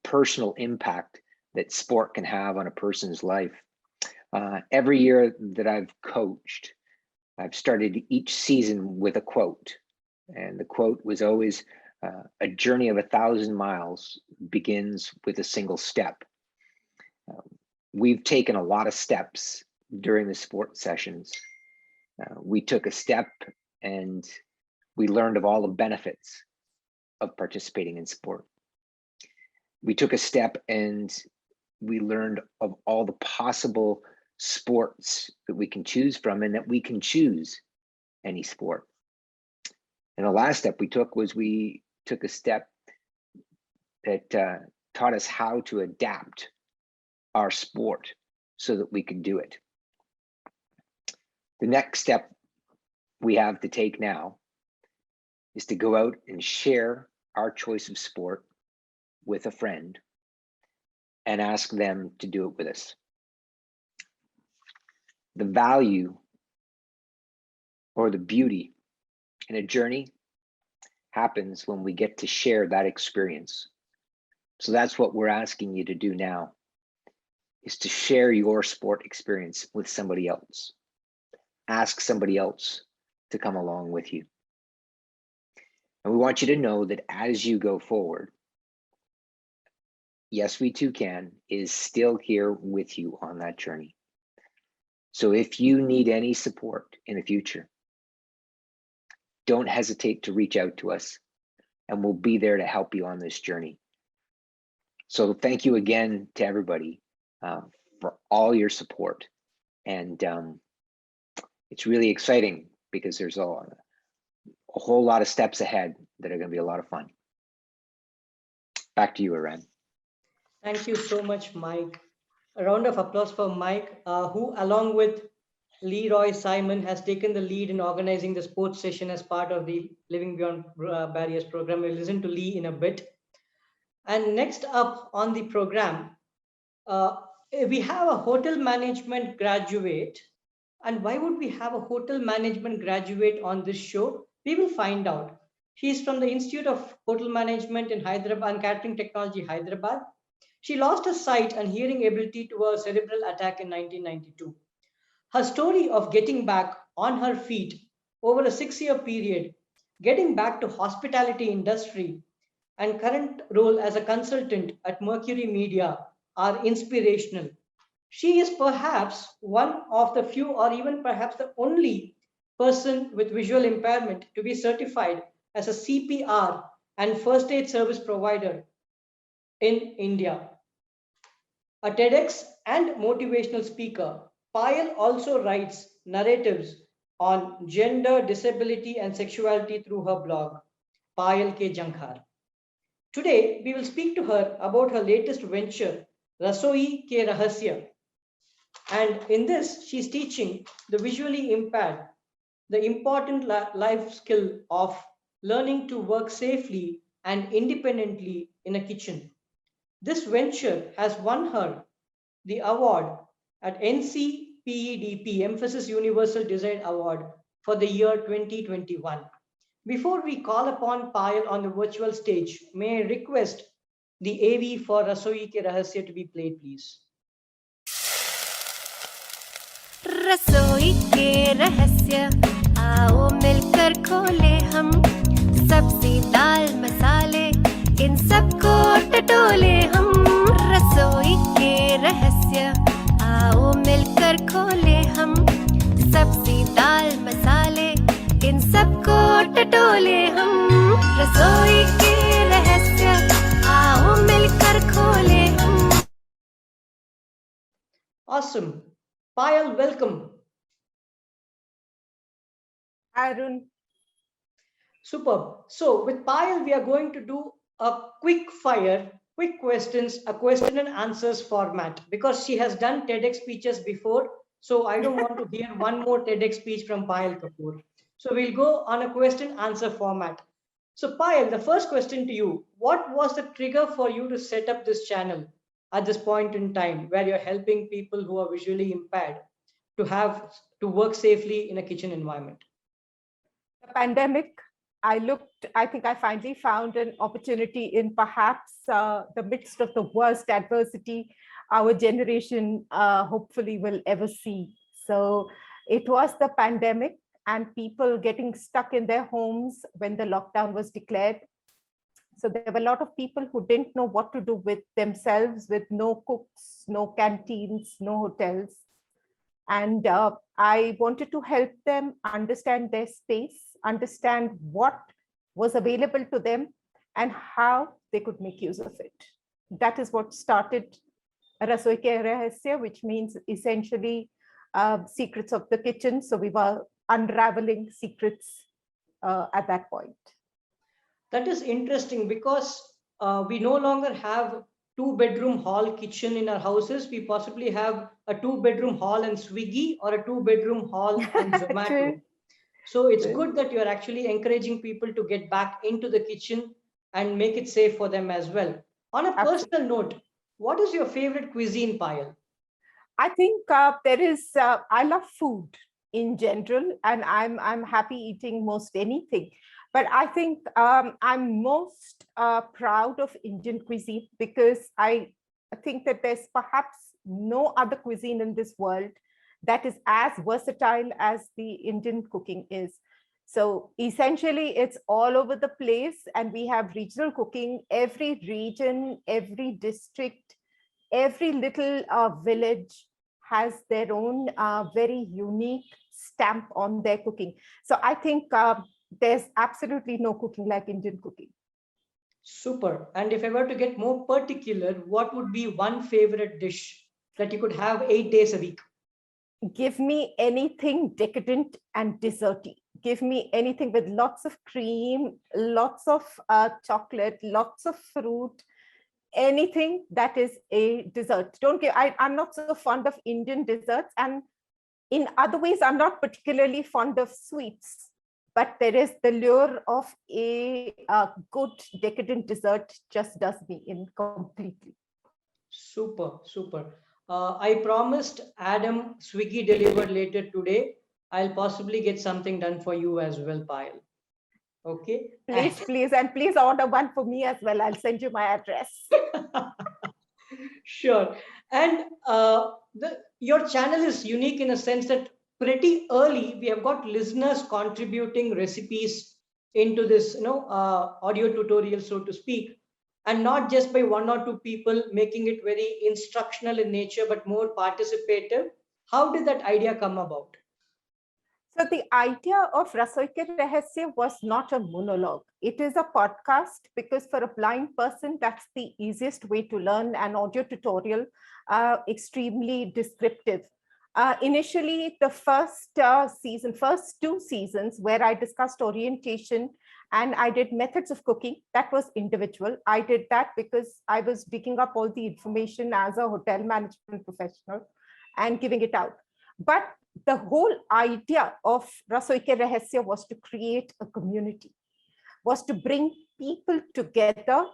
personal impact that sport can have on a person's life. Every year that I've coached, I've started each season with a quote. And the quote was always, a journey of 1,000 miles begins with a single step. We've taken a lot of steps during the sport sessions. We took a step and we learned of all the benefits of participating in sport. We took a step and we learned of all the possible sports that we can choose from, and that we can choose any sport. And the last step we took was we took a step that taught us how to adapt our sport so that we could do it. The next step we have to take now is to go out and share our choice of sport with a friend and ask them to do it with us. The value or the beauty in a journey happens when we get to share that experience. So that's what we're asking you to do now, is to share your sport experience with somebody else. Ask somebody else to come along with you. And we want you to know that as you go forward, Yes, We Too Can is still here with you on that journey. So if you need any support in the future, don't hesitate to reach out to us, and we'll be there to help you on this journey. So thank you again to everybody for all your support. And it's really exciting because there's a whole lot of steps ahead that are going to be a lot of fun. Back to you, Arun. Thank you so much, Mike. A round of applause for Mike, who along with Leroy Simon has taken the lead in organizing the sports session as part of the Living Beyond Barriers program. We'll listen to Lee in a bit. And next up on the program, we have a hotel management graduate. And why would we have a hotel management graduate on this show? We will find out. She's from the Institute of Hotel Management in Hyderabad and Catering Technology, Hyderabad. She lost her sight and hearing ability to a cerebral attack in 1992. Her story of getting back on her feet over a 6-year period, getting back to hospitality industry, and current role as a consultant at Mercury Media are inspirational. She is perhaps one of the few, or even perhaps the only person with visual impairment to be certified as a CPR and first aid service provider in India. A TEDx and motivational speaker, Payal also writes narratives on gender, disability, and sexuality through her blog, Payal Ke Jankhar. Today, we will speak to her about her latest venture, Rasoi Ke Rahasya. And in this, she's teaching the visually impaired the important life skill of learning to work safely and independently in a kitchen. This venture has won her the award at NCPEDP Emphasis Universal Design Award for the year 2021. Before we call upon Payal on the virtual stage, may I request the AV for Rasoi Ke Rahasya to be played, please. रसोई के रहस्य आओ मिलकर खोले हम सब्जी दाल मसाले इन सबको टटोले हम रसोई के रहस्य आओ मिलकर खोले हम सब्जी दाल मसाले इन सबको टटोले हम रसोई के रहस्य आओ मिलकर खोले हम. Awesome. Payal, welcome. Arun. Superb. So with Payal, we are going to do a quick fire, quick questions, a question and answers format because she has done TEDx speeches before. So I don't want to hear one more TEDx speech from Payal Kapoor. So we'll go on a question answer format. So Payal, the first question to you, what was the trigger for you to set up this channel at this point in time where you're helping people who are visually impaired to work safely in a kitchen environment? The pandemic, I think I finally found an opportunity in perhaps the midst of the worst adversity our generation hopefully will ever see. So it was the pandemic and people getting stuck in their homes when the lockdown was declared. So there were a lot of people who didn't know what to do with themselves, with no cooks, no canteens, no hotels. And I wanted to help them understand their space, understand what was available to them and how they could make use of it. That is what started Rasoi Ke Rahasya, which means essentially secrets of the kitchen. So we were unraveling secrets at that point. That is interesting because we no longer have 2-bedroom hall kitchen in our houses. We possibly have a 2-bedroom hall and Swiggy or a 2-bedroom hall and Zomato. So it's good that you're actually encouraging people to get back into the kitchen and make it safe for them as well. On a personal note, what is your favorite cuisine, Payal? I think I love food in general, and I'm happy eating most anything. But I think I'm most proud of Indian cuisine because I think that there's perhaps no other cuisine in this world that is as versatile as the Indian cooking is. So essentially, it's all over the place, and we have regional cooking. Every region, every district, every little village has their own very unique stamp on their cooking. So I think there's absolutely no cooking like Indian cooking. Super. And if I were to get more particular, what would be one favorite dish that you could have 8 days a week? Give me anything decadent and desserty. Give me anything with lots of cream, lots of chocolate, lots of fruit, anything that is a dessert. I'm not so fond of Indian desserts, and in other ways, I'm not particularly fond of sweets, but there is the lure of a good decadent dessert just does me in completely. Super, super. I promised Adam Swiggy delivered later today. I'll possibly get something done for you as well, Payal. Okay. Please, and please order one for me as well. I'll send you my address. Sure. And your channel is unique in a sense that pretty early we have got listeners contributing recipes into this, audio tutorial, so to speak, and not just by 1 or 2 people making it very instructional in nature, but more participative. How did that idea come about? So the idea of Rasoi Ke Rahasya was not a monologue. It is a podcast because for a blind person, that's the easiest way to learn an audio tutorial, extremely descriptive. Initially, the first 2 seasons where I discussed orientation and I did methods of cooking, that was individual. I did that because I was digging up all the information as a hotel management professional and giving it out. But the whole idea of Rasoi Ke Rahasya was to create a community, was to bring people together,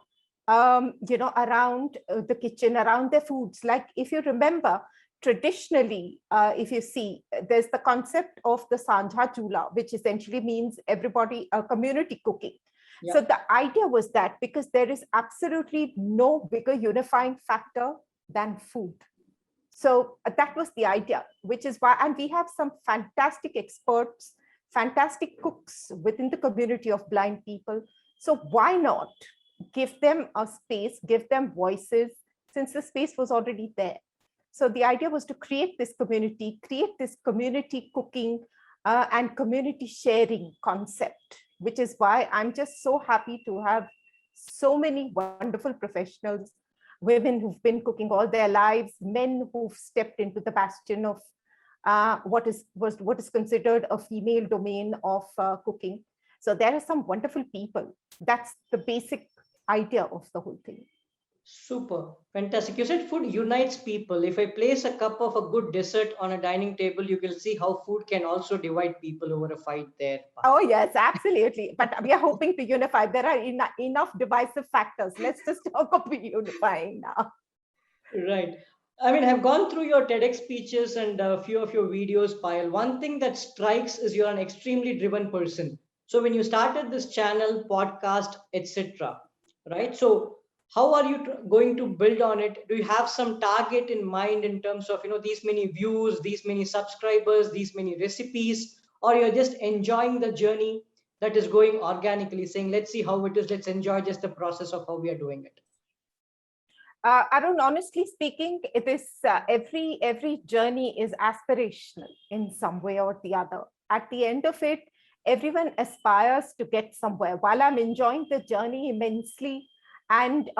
around the kitchen, around their foods. Like if you remember, traditionally, if you see, there's the concept of the Sanjha Chula, which essentially means everybody, community cooking. Yeah. So the idea was that because there is absolutely no bigger unifying factor than food. So that was the idea, which is why, and we have some fantastic experts, fantastic cooks within the community of blind people. So why not give them a space, give them voices, since the space was already there. So the idea was to create this community cooking and community sharing concept, which is why I'm just so happy to have so many wonderful professionals, women who've been cooking all their lives, men who've stepped into the bastion of what is considered a female domain of cooking. So there are some wonderful people. That's the basic idea of the whole thing. Super, fantastic. You said food unites people. If I place a cup of a good dessert on a dining table, you will see how food can also divide people over a fight there. Oh yes, absolutely. But we are hoping to unify. There are enough divisive factors. Let's just talk about unifying now. Right. I mean, I've gone through your TEDx speeches and a few of your videos, Payal. One thing that strikes is you're an extremely driven person. So when you started this channel, podcast, etc., right? So how are you going to build on it? Do you have some target in mind in terms of, these many views, these many subscribers, these many recipes, or you're just enjoying the journey that is going organically, saying, let's see how it is, let's enjoy just the process of how we are doing it? Arun, honestly speaking, it is every journey is aspirational in some way or the other. At the end of it, everyone aspires to get somewhere. While I'm enjoying the journey immensely, and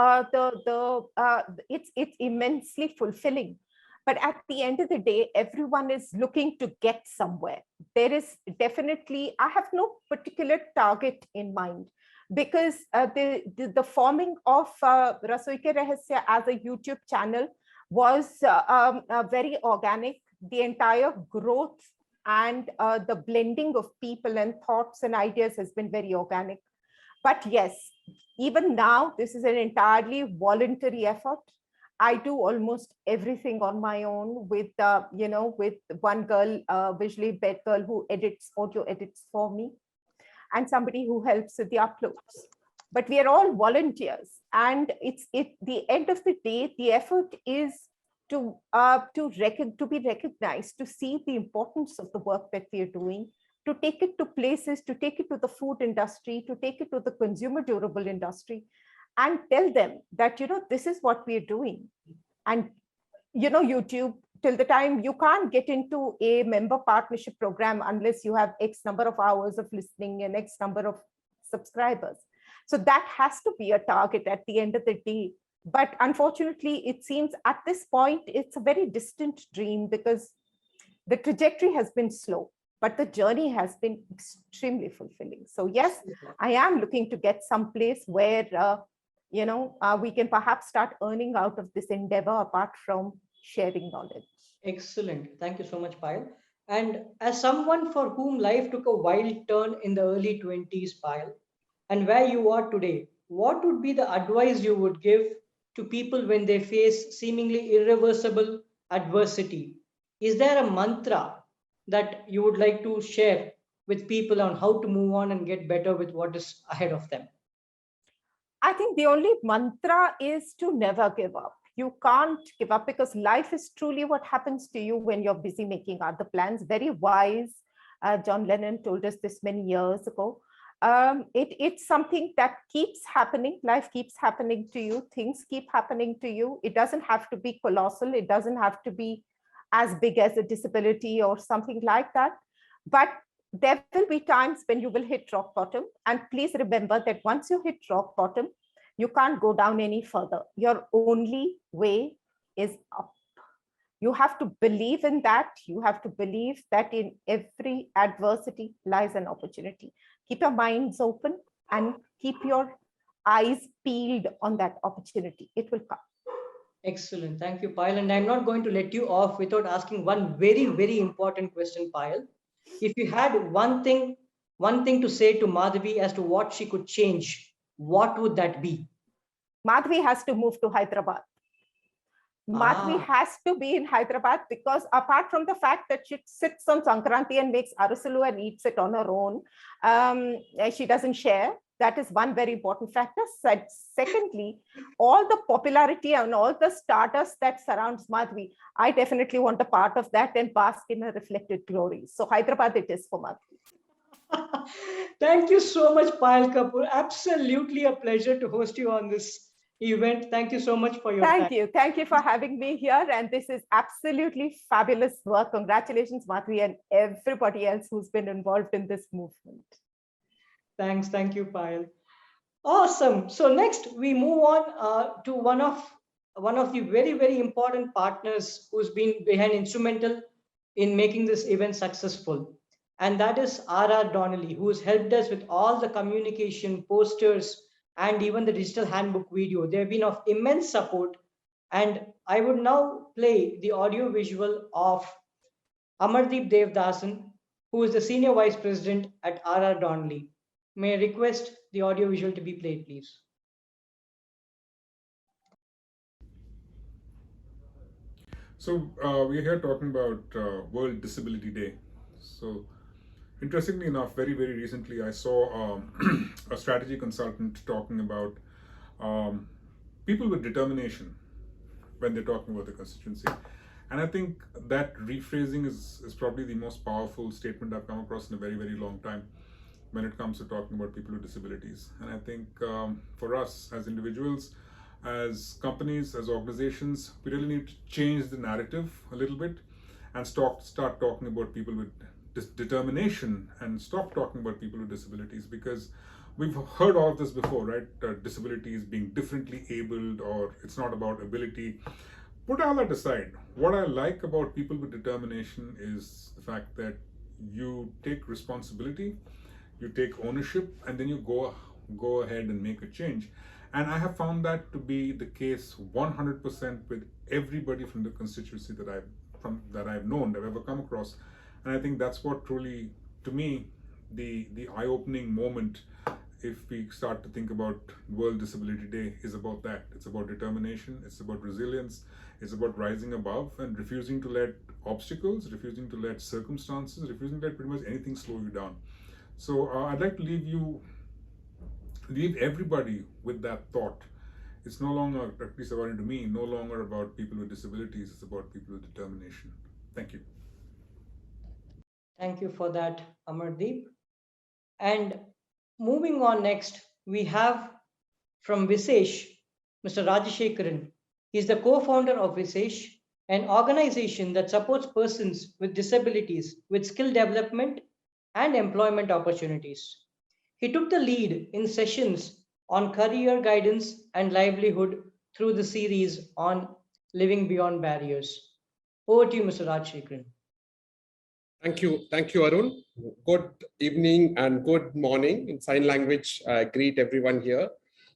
it's immensely fulfilling, but at the end of the day, everyone is looking to get somewhere. There is definitely, I have no particular target in mind, because the forming of Rasoi Ke Rahasya as a YouTube channel was very organic. The entire growth and the blending of people and thoughts and ideas has been very organic. But yes, even now, this is an entirely voluntary effort. I do almost everything on my own with, with one girl, visually impaired girl who audio edits for me, and somebody who helps with the uploads. But we are all volunteers, and the end of the day, the effort is to be recognized, to see the importance of the work that we are doing, to take it to places, to take it to the food industry, to take it to the consumer durable industry, and tell them that, this is what we are doing. And, YouTube, till the time you can't get into a member partnership program unless you have X number of hours of listening and X number of subscribers. So that has to be a target at the end of the day. But unfortunately, it seems at this point, it's a very distant dream, because the trajectory has been slow, but the journey has been extremely fulfilling. So yes, I am looking to get someplace where, we can perhaps start earning out of this endeavor apart from sharing knowledge. Excellent. Thank you so much, Payal. And as someone for whom life took a wild turn in the early 20s, Payal, and where you are today, what would be the advice you would give to people when they face seemingly irreversible adversity? Is there a mantra that you would like to share with people on how to move on and get better with what is ahead of them? I think the only mantra is to never give up. You can't give up, because life is truly what happens to you when you're busy making other plans. Very wise. John Lennon told us this many years ago. It's something that keeps happening. Life keeps happening to you. Things keep happening to you. It doesn't have to be colossal. It doesn't have to be as big as a disability or something like that. But there will be times when you will hit rock bottom. And please remember that once you hit rock bottom, you can't go down any further. Your only way is up. You have to believe in that. You have to believe that in every adversity lies an opportunity. Keep your minds open and keep your eyes peeled on that opportunity. It will come. Excellent. Thank you, Payal. And I'm not going to let you off without asking one very, very important question, Payal. If you had one thing to say to Madhavi as to what she could change, what would that be? Madhavi has to move to Hyderabad. Madhavi has to be in Hyderabad because apart from the fact that she sits on Sankranti and makes Arasalu and eats it on her own, she doesn't share. That is one very important factor. Secondly, all the popularity and all the stardust that surrounds Madhavi, I definitely want a part of that and bask in her reflected glory. So Hyderabad it is for Madhavi. Thank you so much, Payal Kapoor. Absolutely a pleasure to host you on this event. Thank you so much for your time. Thank you. Thank you for having me here. And this is absolutely fabulous work. Congratulations, Madhavi, and everybody else who's been involved in this movement. Thanks. Thank you, Payal. Awesome. So next we move on to one of the very, very important partners who's been instrumental in making this event successful. And that is R.R. Donnelly, who has helped us with all the communication, posters, and even the digital handbook video. They have been of immense support. And I would now play the audio visual of Amardeep Devdasan, who is the Senior Vice President at R.R. Donnelly. May I request the audio visual to be played, please? So we're here talking about World Disability Day. So interestingly enough, very, very recently, I saw a strategy consultant talking about people with determination when they're talking about the constituency. And I think that rephrasing is probably the most powerful statement I've come across in a very, very long time when it comes to talking about people with disabilities. And I think for us as individuals, as companies, as organizations, we really need to change the narrative a little bit and start talking about people with determination and stop talking about people with disabilities, because we've heard all of this before, right? Disabilities being differently abled, or it's not about ability. Put all that aside. What I like about people with determination is the fact that you take responsibility, you take ownership, and then you go ahead and make a change. And I have found that to be the case 100% with everybody from the constituency that I've known, that I've ever come across. And I think that's what truly, to me, the eye-opening moment, if we start to think about World Disability Day, is about that. It's about determination, it's about resilience, it's about rising above and refusing to let obstacles, refusing to let circumstances, refusing to let pretty much anything slow you down. So I'd like to leave everybody with that thought. It's no longer, at least according to me, no longer about people with disabilities, it's about people with determination. Thank you. Thank you for that, Amardeep. And moving on next, we have from Visesh, Mr. Rajashekaran. He's the co-founder of Visesh, an organization that supports persons with disabilities with skill development and employment opportunities. He took the lead in sessions on career guidance and livelihood through the series on living beyond barriers. Over to you, Mr. Rajashekaran. Thank you, Arun. Good evening and good morning. In sign language, I greet everyone here.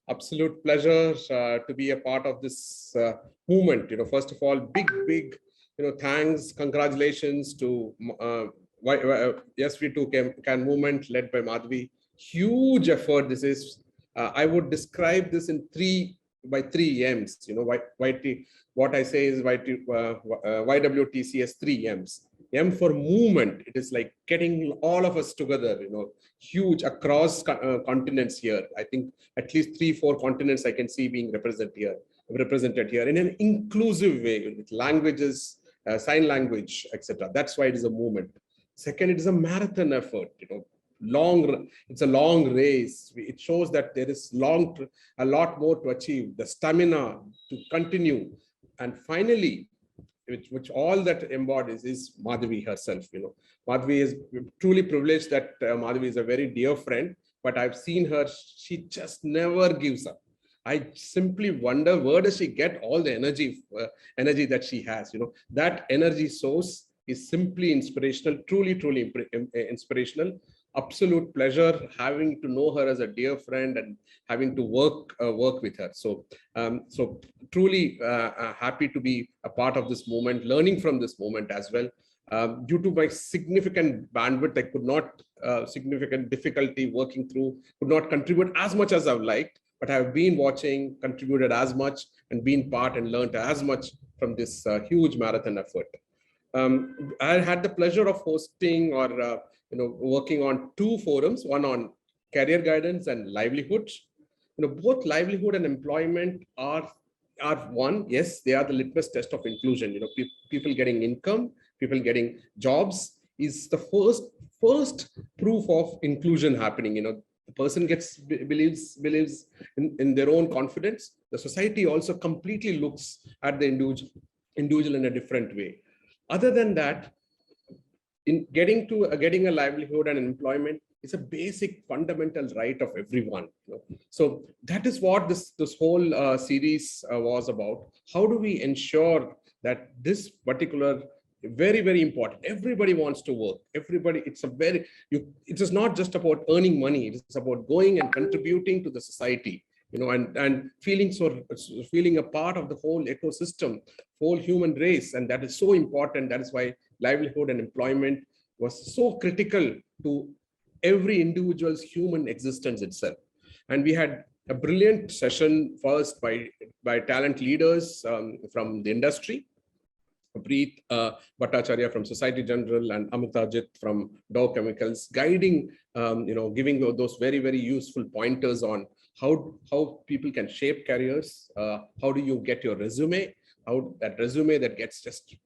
Absolute pleasure to be a part of this movement. First of all, big, thanks, congratulations to Yes We Too Can movement led by Madhavi. Huge effort. This is, I would describe this in three M's. What I say is YWTC has 3 M's. M for movement. It is like getting all of us together, huge across continents here. I think at least 3-4 continents I can see being represented here in an inclusive way with languages, sign language, etc. That's why it is a movement. Second, it is a marathon effort. It's a long race. It shows that there is a lot more to achieve, the stamina to continue, and finally, which all that embodies is Madhavi herself. Madhavi is truly privileged that Madhavi is a very dear friend, but I've seen her, she just never gives up. I simply wonder, where does she get all the energy that she has? That energy source is simply inspirational, truly inspirational. absolute pleasure having to know her as a dear friend and having to work with her. So, so truly happy to be a part of this movement, learning from this movement as well. Due to my significant bandwidth, I could not, significant difficulty working through, could not contribute as much as I would like, but I've been watching, contributed as much, and been part and learned as much from this huge marathon effort. I had the pleasure of hosting or working on 2 forums, one on career guidance and livelihoods. Both livelihood and employment are one. Yes, they are the litmus test of inclusion. People getting income, people getting jobs is the first proof of inclusion happening. The person believes in their own confidence. The society also completely looks at the individual in a different way. Other than that, in getting a livelihood and employment is a basic fundamental right of everyone. So that is what this whole series was about. How do we ensure that this particular very, very important, everybody wants to work, everybody, it is not just about earning money, it is about going and contributing to the society, and feeling a part of the whole ecosystem, whole human race. And that is so important. That is why livelihood and employment was so critical to every individual's human existence itself. And we had a brilliant session first by talent leaders from the industry. Preet Bhattacharya from Society General and Amitabh from Dow Chemicals, guiding, giving those very, very useful pointers on how people can shape careers. How do you get your resume? How that resume that gets just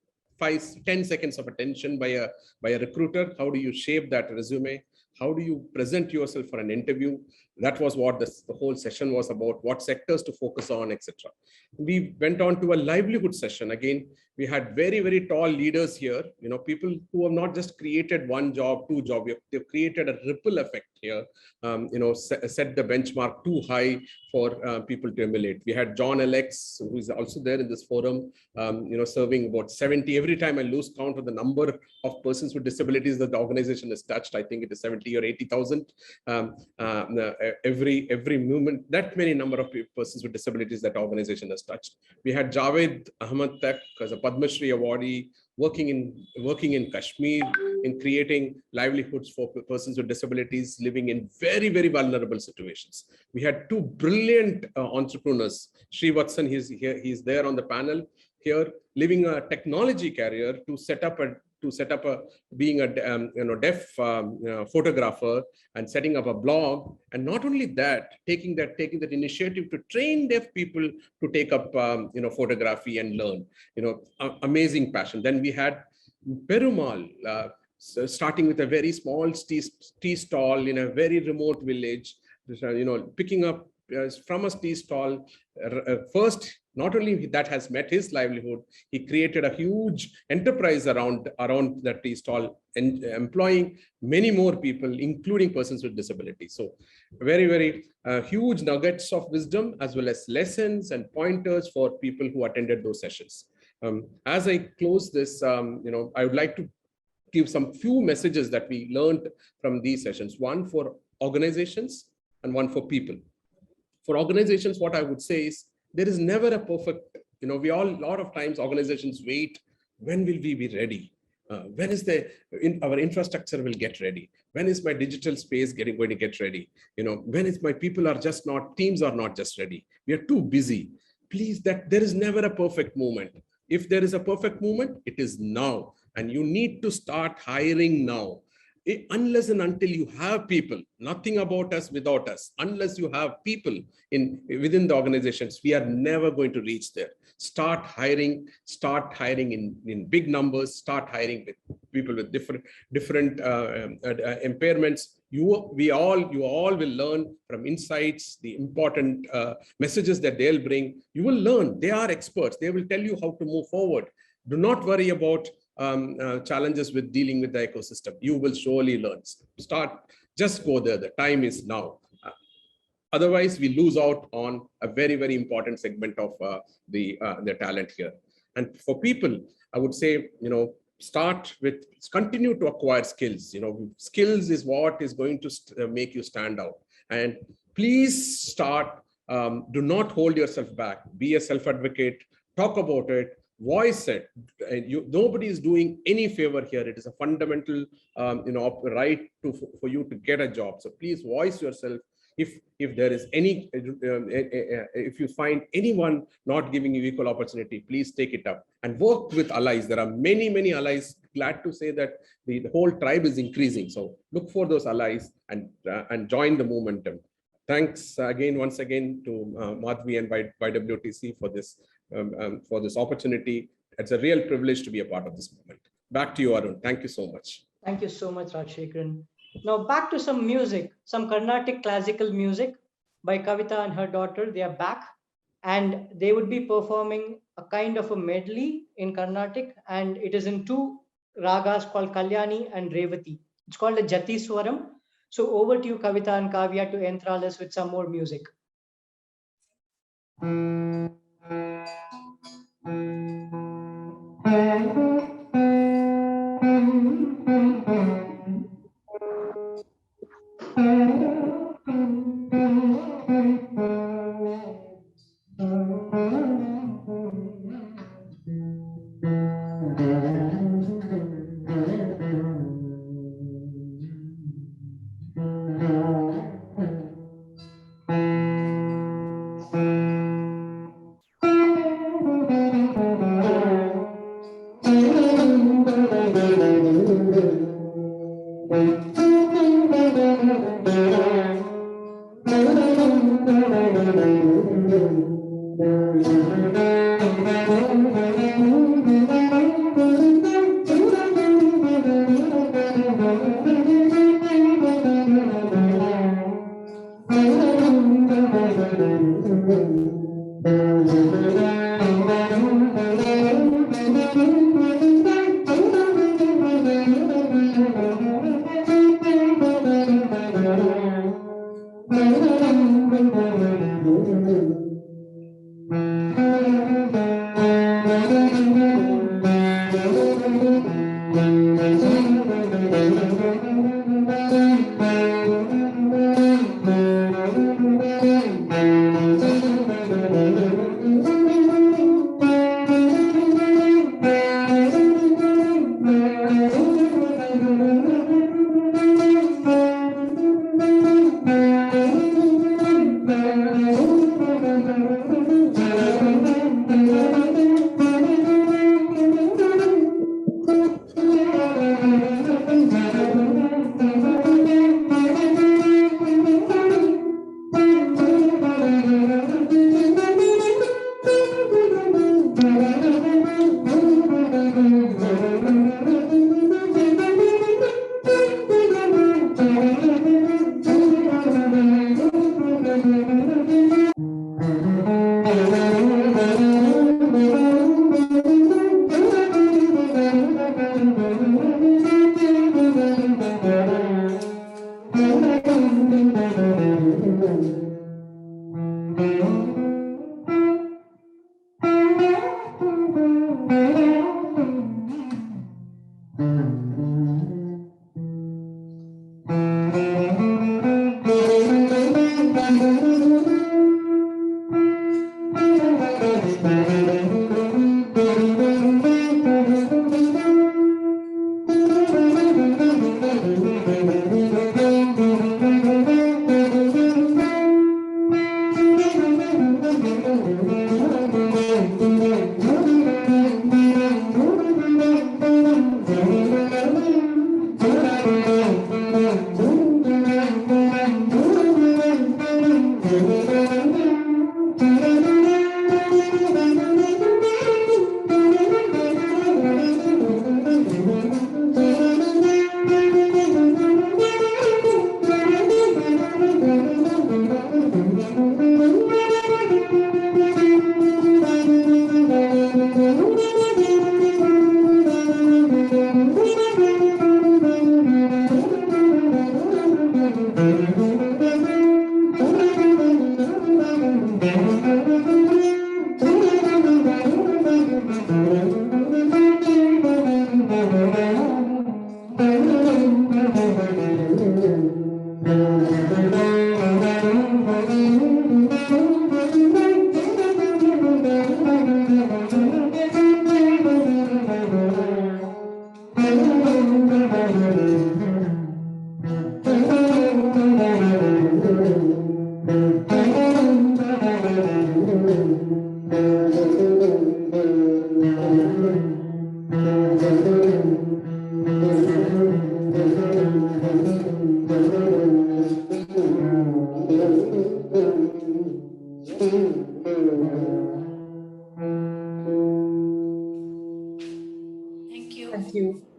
5-10 seconds of attention by a recruiter, how do you shape that resume? How do you present yourself for an interview? That was what the whole session was about, what sectors to focus on, etc. We went on to a livelihood session. Again, we had very, very tall leaders here, people who have not just created 1 job, 2 jobs, they've created a ripple effect here, set the benchmark too high for people to emulate. We had John Alex, who is also there in this forum, serving about 70. Every time I lose count of the number of persons with disabilities that the organization has touched, I think it is 70 or 80,000. Every movement, that many number of persons with disabilities that organization has touched. We had Javed Ahmad Tak as a Padma Shri awardee, working in Kashmir in creating livelihoods for persons with disabilities living in very, very vulnerable situations. We had 2 brilliant entrepreneurs. Sri Vatsan, he's there on the panel here, living a technology career to set up being a deaf photographer and setting up a blog. And not only that, taking that initiative to train deaf people to take up photography and learn, amazing passion. Then we had Perumal, starting with a very small tea stall in a very remote village, picking up from a tea stall. First, not only that has met his livelihood, he created a huge enterprise around that tea stall, and employing many more people, including persons with disabilities. So very, very huge nuggets of wisdom, as well as lessons and pointers for people who attended those sessions. As I close this, I would like to give some few messages that we learned from these sessions. One for organizations and one for people. For organizations, what I would say is, there is never a perfect, a lot of times organizations wait, when will we be ready? When is our infrastructure will get ready? When is my digital space going to get ready? When is my teams are not just ready? We are too busy. Please, there is never a perfect moment. If there is a perfect moment, it is now. And you need to start hiring now. Unless and until you have people, nothing about us without us, unless you have people within the organizations, we are never going to reach there. Start hiring in big numbers, start hiring with people with different impairments. You all will learn from insights, the important messages that they'll bring. You will learn. They are experts. They will tell you how to move forward. Do not worry about challenges with dealing with the ecosystem. You will surely learn. Just go there. The time is now. Otherwise, we lose out on a very, very important segment of the talent here. And for people, I would say, continue to acquire skills. Skills is what is going to make you stand out. And please start, do not hold yourself back. Be a self-advocate, talk about it, voice it. Nobody is doing any favor here. It is a fundamental right for you to get a job. So please voice yourself. If there is any, if you find anyone not giving you equal opportunity, please take it up and work with allies. There are many allies. Glad to say that the whole tribe is increasing. So look for those allies and join the momentum. Thanks once again to Madhavi and YWTC for this opportunity. It's a real privilege to be a part of this movement. Back to you, Arun. Thank you so much. Thank you so much, Rajshekharan. Now back to some music, some Carnatic classical music by Kavita and her daughter. They are back and they would be performing a kind of a medley in Carnatic, and it is in two ragas called Kalyani and Revati. It's called a Jati Swaram. So over to you, Kavita and Kavya, to enthrall us with some more music.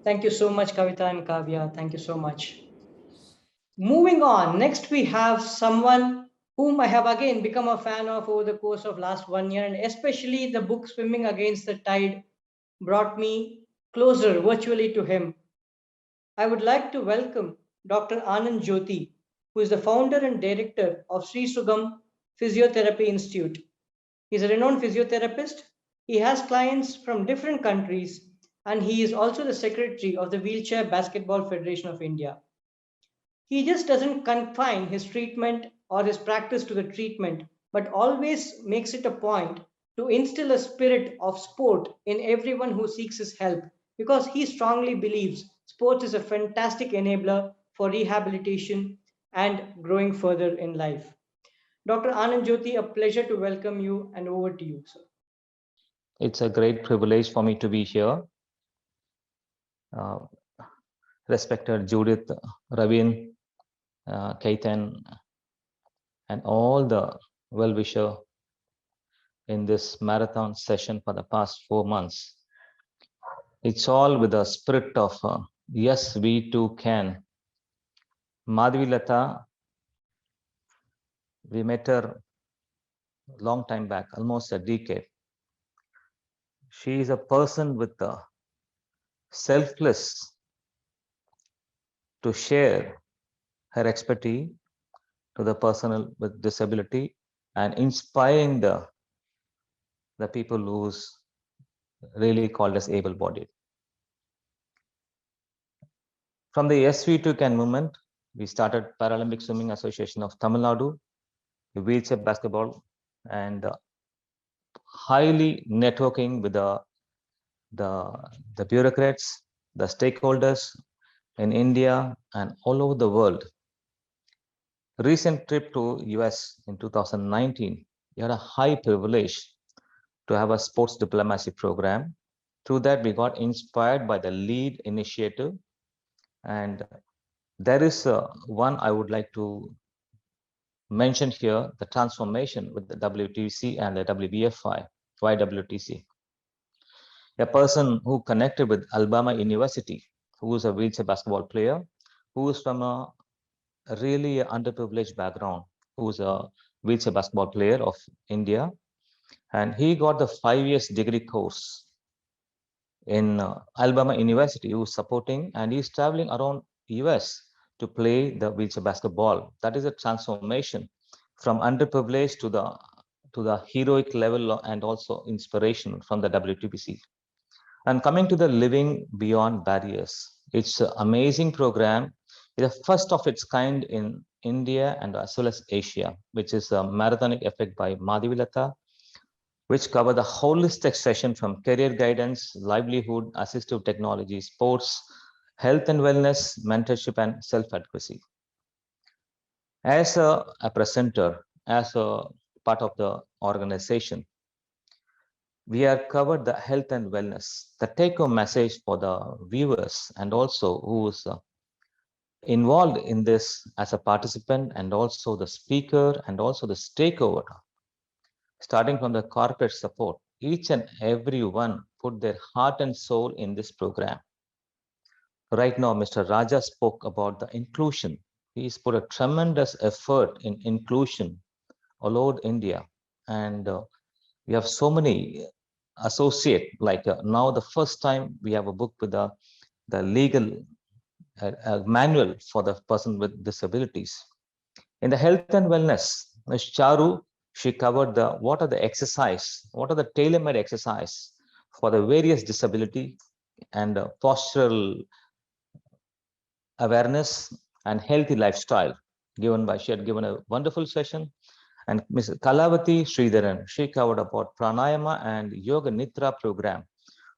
Thank you so much, Kavita and Kavya. Thank you so much. Moving on, next we have someone whom I have again become a fan of over the course of last 1 year, and especially the book Swimming Against the Tide brought me closer virtually to him. I would like to welcome Dr. Anand Jyoti, who is the founder and director of Sri Sugam Physiotherapy Institute. He's a renowned physiotherapist. He has clients from different countries, and he is also the secretary of the Wheelchair Basketball Federation of India. He just doesn't confine his treatment or his practice to the treatment, but always makes it a point to instill a spirit of sport in everyone who seeks his help, because he strongly believes sport is a fantastic enabler for rehabilitation and growing further in life. Dr. Anand Jyoti, a pleasure to welcome you, and over to you, sir. It's a great privilege for me to be here. Respected Judith Ravin, Khaitan, and all the well-wisher in this marathon session for the past 4 months. It's all with the spirit of yes, we too can. Madhavi Latha, we met her a long time back, almost a decade. She is a person with the selfless to share her expertise to the person with disability and inspiring the people who's really called as able-bodied. From the Yes We Too Can movement, we started Paralympic Swimming Association of Tamil Nadu, the wheelchair basketball, and highly networking with the bureaucrats, the stakeholders in India and all over the world. Recent trip to US in 2019, we had a high privilege to have a sports diplomacy program. Through that, we got inspired by the LEAD initiative. And there is one I would like to mention here, the transformation with the WTC and the WBFI, YWTC. A person who connected with Alabama University, who is a wheelchair basketball player, who is from a really underprivileged background, who is a wheelchair basketball player of India. And he got the 5 years degree course in Alabama University, who is supporting, and he's traveling around US to play the wheelchair basketball. That is a transformation from underprivileged to the heroic level, and also inspiration from the WTBC. And coming to the Living Beyond Barriers, it's an amazing program. It's the first of its kind in India and as well as Asia, which is a marathonic effect by Madhavi Latha, which cover the holistic session from career guidance, livelihood, assistive technology, sports, health and wellness, mentorship, and self-advocacy. As a presenter, as a part of the organization, we have covered the health and wellness, the take-home message for the viewers and also who's involved in this as a participant, and also the speaker and also the stakeholder. Starting from the corporate support, each and every one put their heart and soul in this program. Right now, Mr. Raja spoke about the inclusion. He's put a tremendous effort in inclusion all over India. And we have so many associate, like now the first time we have a book with the legal manual for the person with disabilities. In the health and wellness, Ms. Charu, she covered what are the tailor-made exercise for the various disability and postural awareness and healthy lifestyle. she had given a wonderful session. And Ms. Kalavati Sridharan, she covered about pranayama and yoga nidra program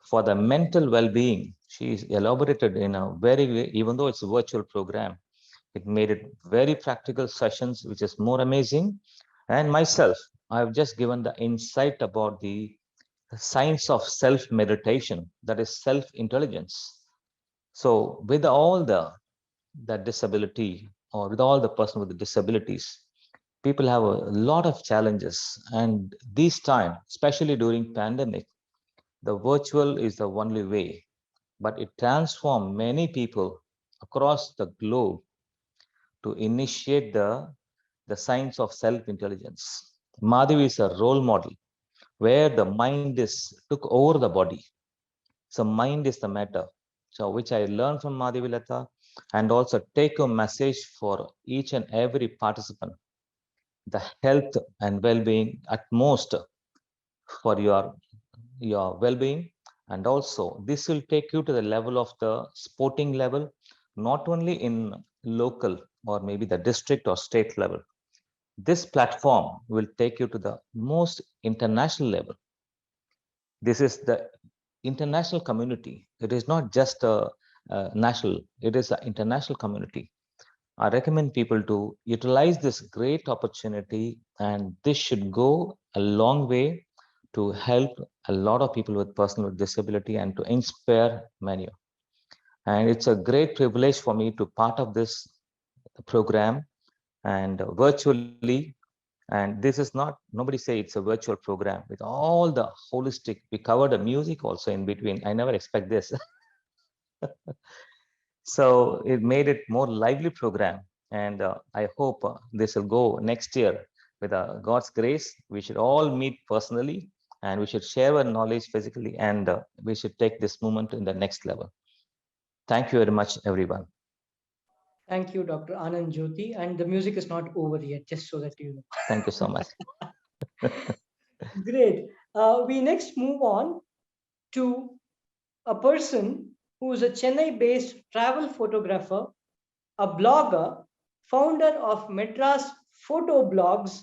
for the mental well-being. She is elaborated in a even though it's a virtual program, it made it very practical sessions, which is more amazing. And myself, I've just given the insight about the science of self-meditation, that is self-intelligence. So with all the disability, or with all the person with the disabilities, people have a lot of challenges. And this time, especially during pandemic, the virtual is the only way, but it transformed many people across the globe to initiate the science of self-intelligence. Madhavi is a role model where the mind took over the body. So mind is the matter. So which I learned from Madhavi Latha, and also take a message for each and every participant. The health and well-being at most for your well-being. And also this will take you to the level of the sporting level, not only in local or maybe the district or state level. This platform will take you to the most international level. This is the international community. It is not just a national, it is an international community. I recommend people to utilize this great opportunity, and this should go a long way to help a lot of people with personal disability and to inspire many. And it's a great privilege for me to part of this program and virtually. And this is not, nobody say it's a virtual program with all the holistic, we covered the music also in between. I never expect this. So it made it more lively program. And I hope this will go next year with God's grace. We should all meet personally, and we should share our knowledge physically, and we should take this movement in the next level. Thank you very much, everyone. Thank you, Dr. Anand Jyoti. And the music is not over yet, just so that you know. Thank you so much. Great. We next move on to a person who is a Chennai-based travel photographer, a blogger, founder of Madras Photo Blogs,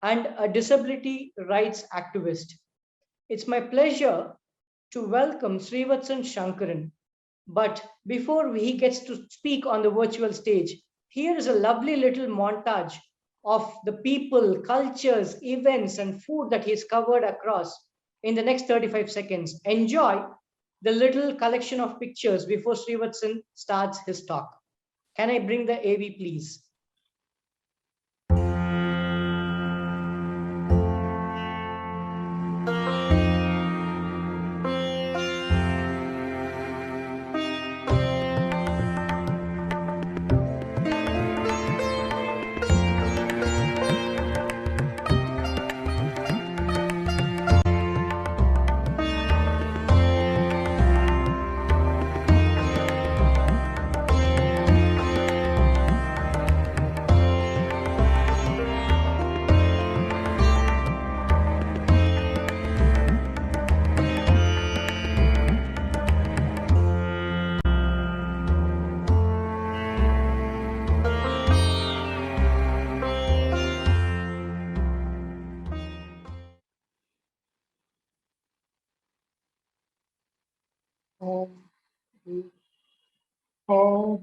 and a disability rights activist. It's my pleasure to welcome Srivatsan Shankaran. But before he gets to speak on the virtual stage, here is a lovely little montage of the people, cultures, events, and food that he's covered across in the next 35 seconds. Enjoy the little collection of pictures before Srivatsan starts his talk. Can I bring the AV, please?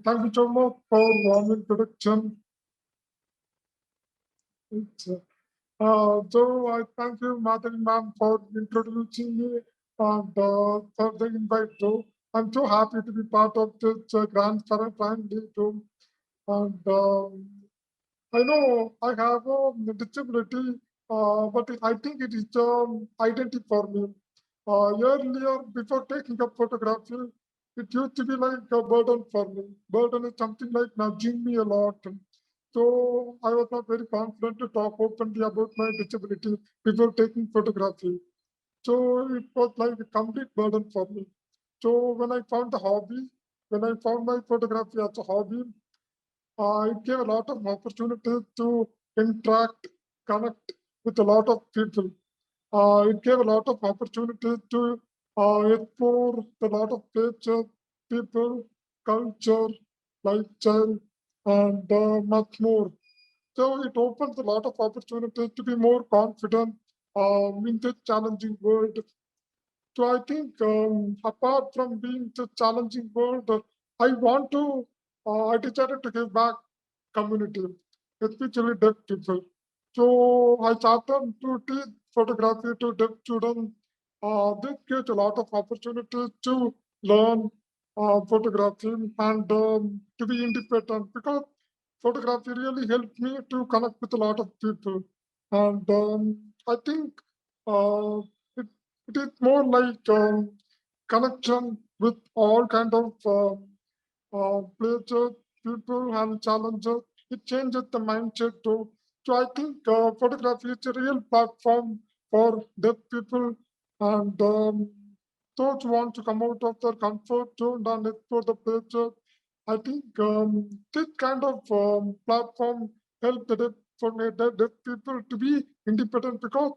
Thank you so much for warm introduction. So I thank you, Madhavi ma'am, for introducing me and for the invite too. I'm so happy to be part of this grand family too. And I know I have a disability, but I think it is identity for me. Earlier, before taking up photography, it used to be like a burden for me. Burden is something like nudging me a lot. So I was not very confident to talk openly about my disability before taking photography. So it was like a complete burden for me. So when I found the hobby, when I found my photography as a hobby, it gave a lot of opportunities to interact, connect with a lot of people. It gave a lot of opportunities to explore a lot of culture, people, culture, lifestyle, and much more. So it opens a lot of opportunities to be more confident in this challenging world. So I think apart from being the challenging world, I decided to give back community, especially deaf people. So I started to teach photography to deaf students. This gives a lot of opportunities to learn photography and to be independent, because photography really helped me to connect with a lot of people. And I think uh, it, it is more like connection with all kind of places, people and challenges. It changes the mindset too. So I think photography is a real platform for deaf people and those who want to come out of their comfort zone and explore the places. I think this kind of platform help the deaf people to be independent, because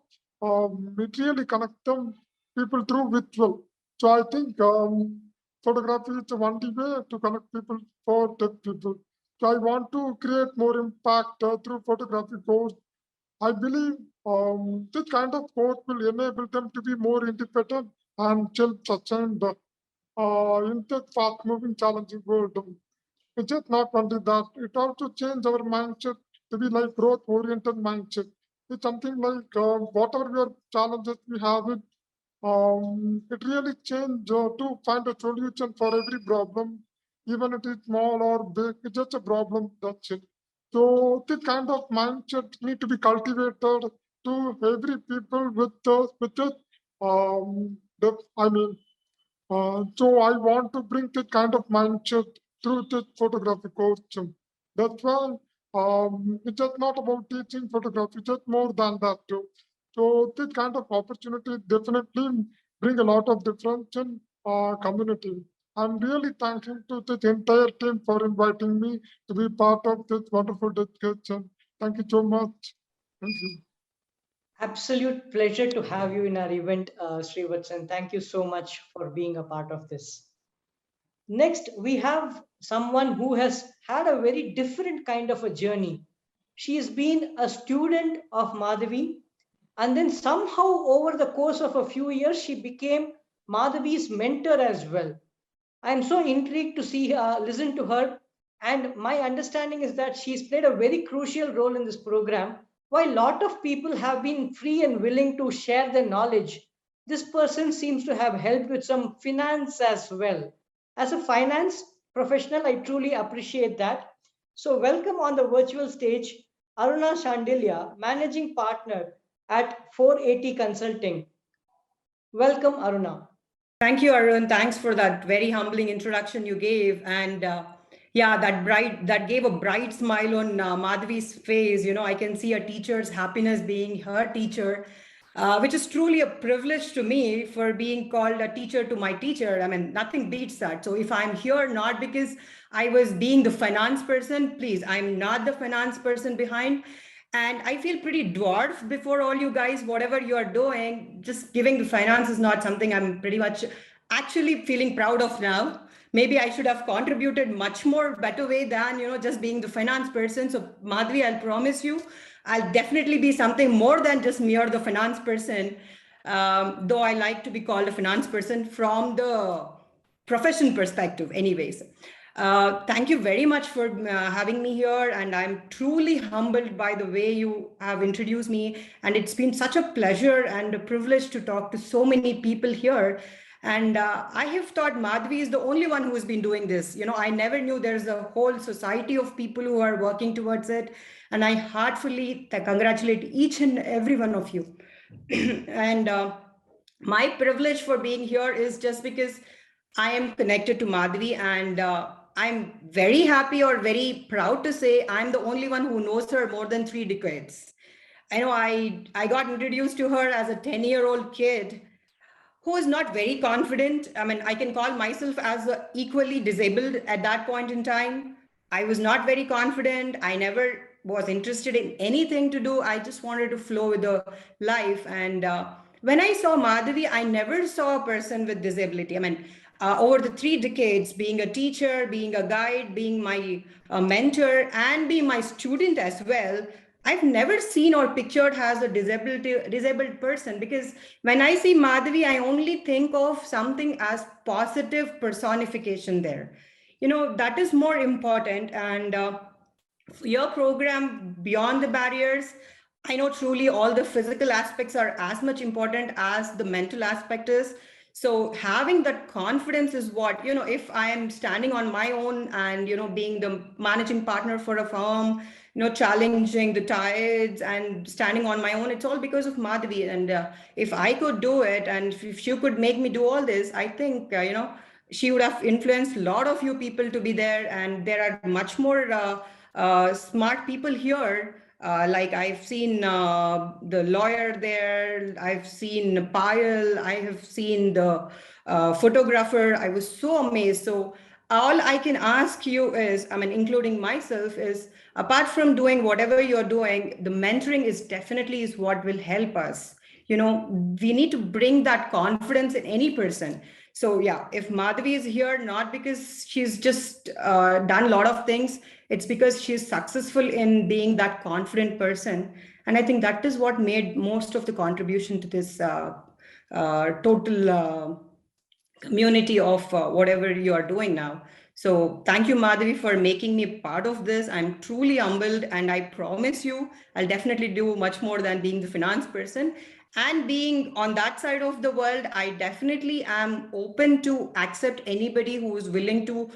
it really connects them people through visual. So I think photography is the only way to connect people for deaf people. So I want to create more impact through photography course. I believe this kind of course will enable them to be more independent and self-sustained in this fast-moving, challenging world. It's just not only that, it also changed our mindset to be like growth-oriented mindset. It's something like whatever your challenges we have, it really changed to find a solution for every problem, even if it is small or big. It's just a problem. That's it. So this kind of mindset need to be cultivated to every people with this. I mean, so I want to bring this kind of mindset through this photography course. That's why it's just not about teaching photography, just more than that too. So this kind of opportunity definitely bring a lot of difference in community. I'm really thankful to this entire team for inviting me to be part of this wonderful discussion. Thank you so much. Thank you. Absolute pleasure to have you in our event, Srivatsan. Thank you so much for being a part of this. Next, we have someone who has had a very different kind of a journey. She has been a student of Madhavi, and then somehow over the course of a few years, she became Madhavi's mentor as well. I'm so intrigued to listen to her. And my understanding is that she's played a very crucial role in this program. While a lot of people have been free and willing to share their knowledge, this person seems to have helped with some finance as well. As a finance professional, I truly appreciate that. So, welcome on the virtual stage, Aruna Shandilya, Managing Partner at 480 Consulting. Welcome, Aruna. Thank you, Arun. Thanks for that very humbling introduction you gave. And yeah, that gave a bright smile on Madhavi's face. You know, I can see a teacher's happiness being her teacher, which is truly a privilege to me for being called a teacher to my teacher. I mean, nothing beats that. So if I'm here, not because I was being the finance person, please, I'm not the finance person behind. And I feel pretty dwarfed before all you guys, whatever you are doing, just giving the finance is not something I'm pretty much actually feeling proud of now. Maybe I should have contributed much more better way than, you know, just being the finance person. So Madhavi, I'll promise you, I'll definitely be something more than just mere the finance person. Though I like to be called a finance person from the profession perspective anyways. Thank you very much for having me here, and I'm truly humbled by the way you have introduced me, and it's been such a pleasure and a privilege to talk to so many people here. And I have thought Madhavi is the only one who has been doing this. You know, I never knew there's a whole society of people who are working towards it, and I heartfully congratulate each and every one of you. And my privilege for being here is just because I am connected to Madhavi, and I'm very happy or very proud to say I'm the only one who knows her more than 3 decades. I know I got introduced to her as a 10-year-old kid who was not very confident. I mean, I can call myself as equally disabled at that point in time. I was not very confident. I never was interested in anything to do. I just wanted to flow with the life. And when I saw Madhavi, I never saw a person with disability. I mean, over the 3 decades, being a teacher, being a guide, being my mentor, and being my student as well, I've never seen or pictured as a disabled person, because when I see Madhavi, I only think of something as positive personification there. That is more important. And your program, Beyond the Barriers, I know truly all the physical aspects are as much important as the mental aspect is. So having that confidence is what, if I am standing on my own and, being the managing partner for a firm, challenging the tides and standing on my own, it's all because of Madhavi. And if I could do it, and if she could make me do all this, I think, she would have influenced a lot of you people to be there. And there are much more smart people here. Like I've seen the lawyer there, I've seen Payal, I have seen the photographer. I was so amazed. So all I can ask you is, including myself, is apart from doing whatever you're doing, the mentoring is definitely what will help us. We need to bring that confidence in any person. So yeah, if Madhavi is here, not because she's just done a lot of things, it's because she's successful in being that confident person. And I think that is what made most of the contribution to this total community of whatever you are doing now. So thank you, Madhavi, for making me part of this. I'm truly humbled, and I promise you, I'll definitely do much more than being the finance person. And being on that side of the world, I definitely am open to accept anybody who is willing to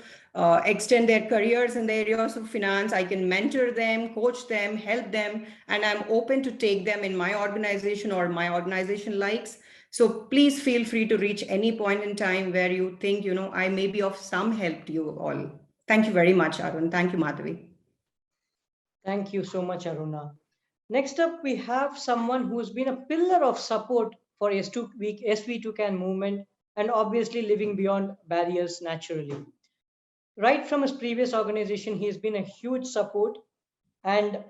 extend their careers in the areas of finance. I can mentor them, coach them, help them, and I'm open to take them in my organization or my organization likes. So please feel free to reach any point in time where you think, I may be of some help to you all. Thank you very much, Arun. Thank you, Madhavi. Thank you so much, Aruna. Next up, we have someone who's been a pillar of support for SV2CAN movement, and obviously living beyond barriers naturally. Right from his previous organization, he has been a huge support, and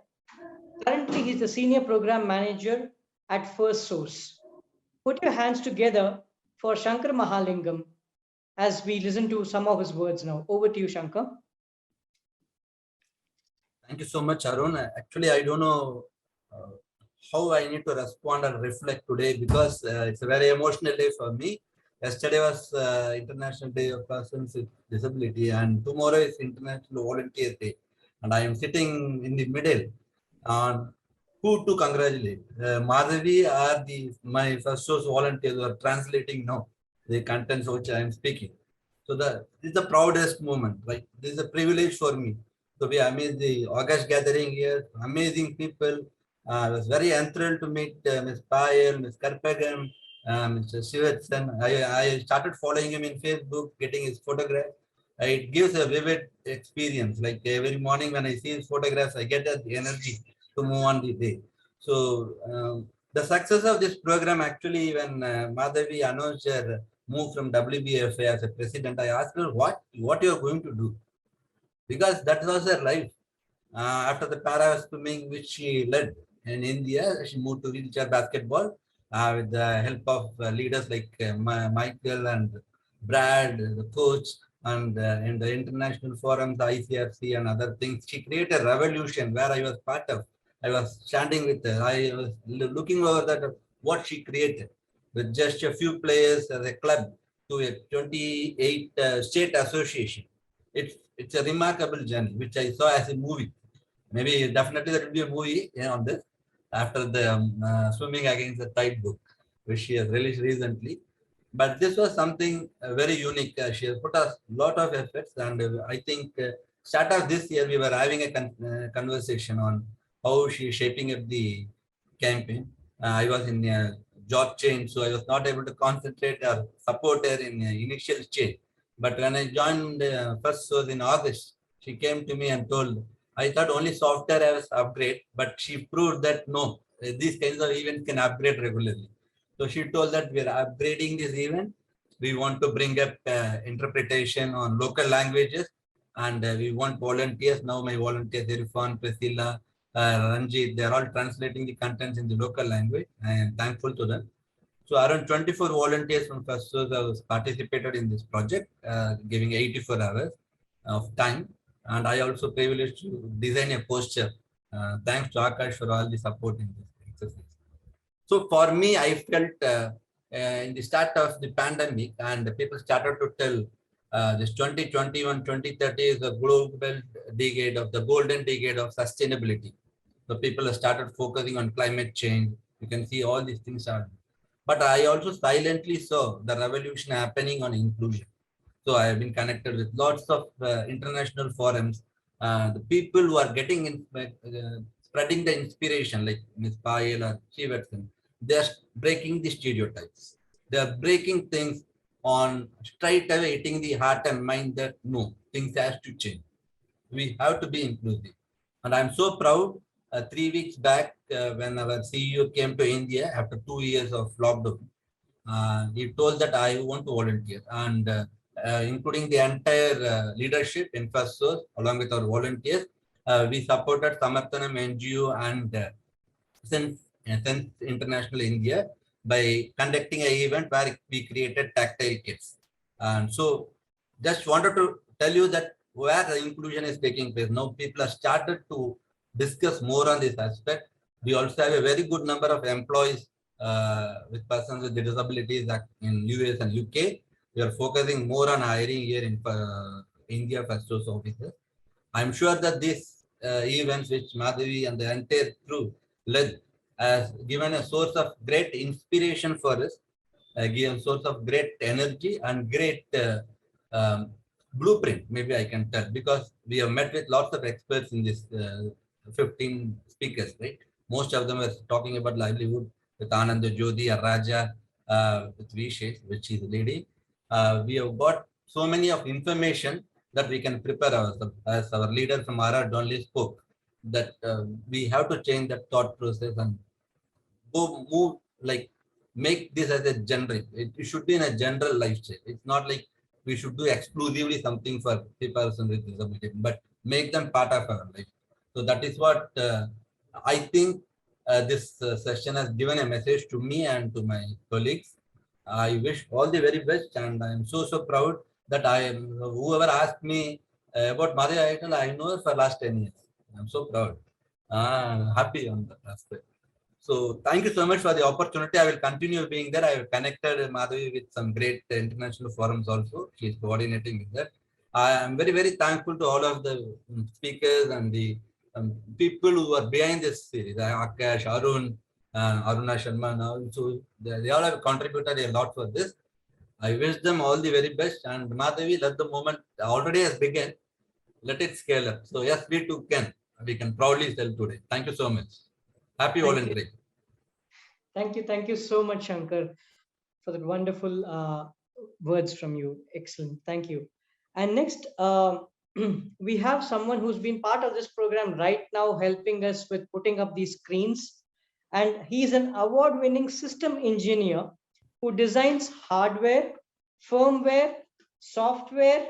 currently he's the senior program manager at First Source. Put your hands together for Shankar Mahalingam as we listen to some of his words now. Over to you, Shankar. Thank you so much, Arun. Actually, I don't know how I need to respond and reflect today, because it's a very emotional day for me. Yesterday was International Day of Persons with Disability, and tomorrow is International Volunteer Day. And I am sitting in the middle on who to congratulate. Madhavi or my First Source volunteers who are translating now the contents which I am speaking. So this is the proudest moment, right? This is a privilege for me to be amazed. The August gathering here, amazing people. I was very enthralled to meet Ms. Payal, Ms. Karpagam, Mr. Shivatsan. I started following him in Facebook, getting his photograph. It gives a vivid experience. Like every morning when I see his photographs, I get that energy to move on the day. So the success of this program, actually, when Madhavi announced her move from WBFA as a president, I asked her what you are going to do, because that was her life. After the para swimming, which she led in India, she moved to wheelchair basketball with the help of leaders like Michael and Brad, the coach, and in the international forum, the ICRC and other things. She created a revolution where I was part of. I was standing with her. I was looking over that, what she created with just a few players as a club to a 28 state association. It's a remarkable journey, which I saw as a movie. Maybe definitely there will be a movie on this after the Swimming Against the Tide book, which she has released recently. But this was something very unique. She has put a lot of efforts, and I think start of this year we were having a conversation on how she is shaping up the campaign. I was in a job change, so I was not able to concentrate or support her in initial stage. But when I joined First Source in August, she came to me and told, I thought only software was upgrade, but she proved that no, these kinds of events can upgrade regularly. So she told that we are upgrading this event. We want to bring up interpretation on local languages, and we want volunteers. Now my volunteers, Irfan, Priscilla, Ranjit, they are all translating the contents in the local language. I am thankful to them. So around 24 volunteers from First Source have participated in this project, giving 84 hours of time. And I also privileged to design a poster. Thanks to Akash for all the support in this exercise. So for me, I felt in the start of the pandemic, and the people started to tell this 2021, 2030 is the global decade of the golden decade of sustainability. So people have started focusing on climate change. You can see all these things are. But I also silently saw the revolution happening on inclusion. So I have been connected with lots of international forums. The people who are getting in, spreading the inspiration, like Ms. Payal or Chief Guest, they are breaking the stereotypes. They are breaking things on straight away, hitting the heart and mind that no, things have to change. We have to be inclusive. And I'm so proud. 3 weeks back, when our CEO came to India after 2 years of lockdown, he told that I want to volunteer, and including the entire leadership in First Source, along with our volunteers, we supported Samarthanam NGO and Sense International India by conducting an event where we created tactile kits. And so just wanted to tell you that where the inclusion is taking place. Now people have started to discuss more on this aspect. We also have a very good number of employees with persons with disabilities in US and UK. We are focusing more on hiring here in India First Source offices. I'm sure that these events which Madhavi and the entire crew led has given a source of great inspiration for us, given source of great energy and great blueprint, maybe I can tell, because we have met with lots of experts in this 15 speakers, right? Most of them are talking about livelihood with Ananda Jyoti or Raja, with Vishesh, which is a lady. We have got so many of information that we can prepare ourselves. As our leader from RR only spoke, that we have to change that thought process and go move, like make this as a generic. It should be in a general lifestyle. It's not like we should do exclusively something for the person with disability, but make them part of our life. So that is what I think this session has given a message to me and to my colleagues. I wish all the very best, and I am so proud that I am, whoever asked me about Madhavi, I know her for last 10 years. I'm so proud. Happy on that aspect. So thank you so much for the opportunity. I will continue being there. I have connected Madhavi with some great international forums also. She is coordinating with that. I am very, very thankful to all of the speakers and the people who are behind this series. Akash, Arun, Aruna Sharma now. So they all have contributed a lot for this. I wish them all the very best. And Madhavi, let the moment already has begun. Let it scale up. So yes, we too can. We can proudly tell today. Thank you so much. Happy volunteering. Thank you so much, Shankar, for the wonderful words from you. Excellent. Thank you. And next, we have someone who's been part of this program right now, helping us with putting up these screens. And he's an award-winning system engineer who designs hardware, firmware, software,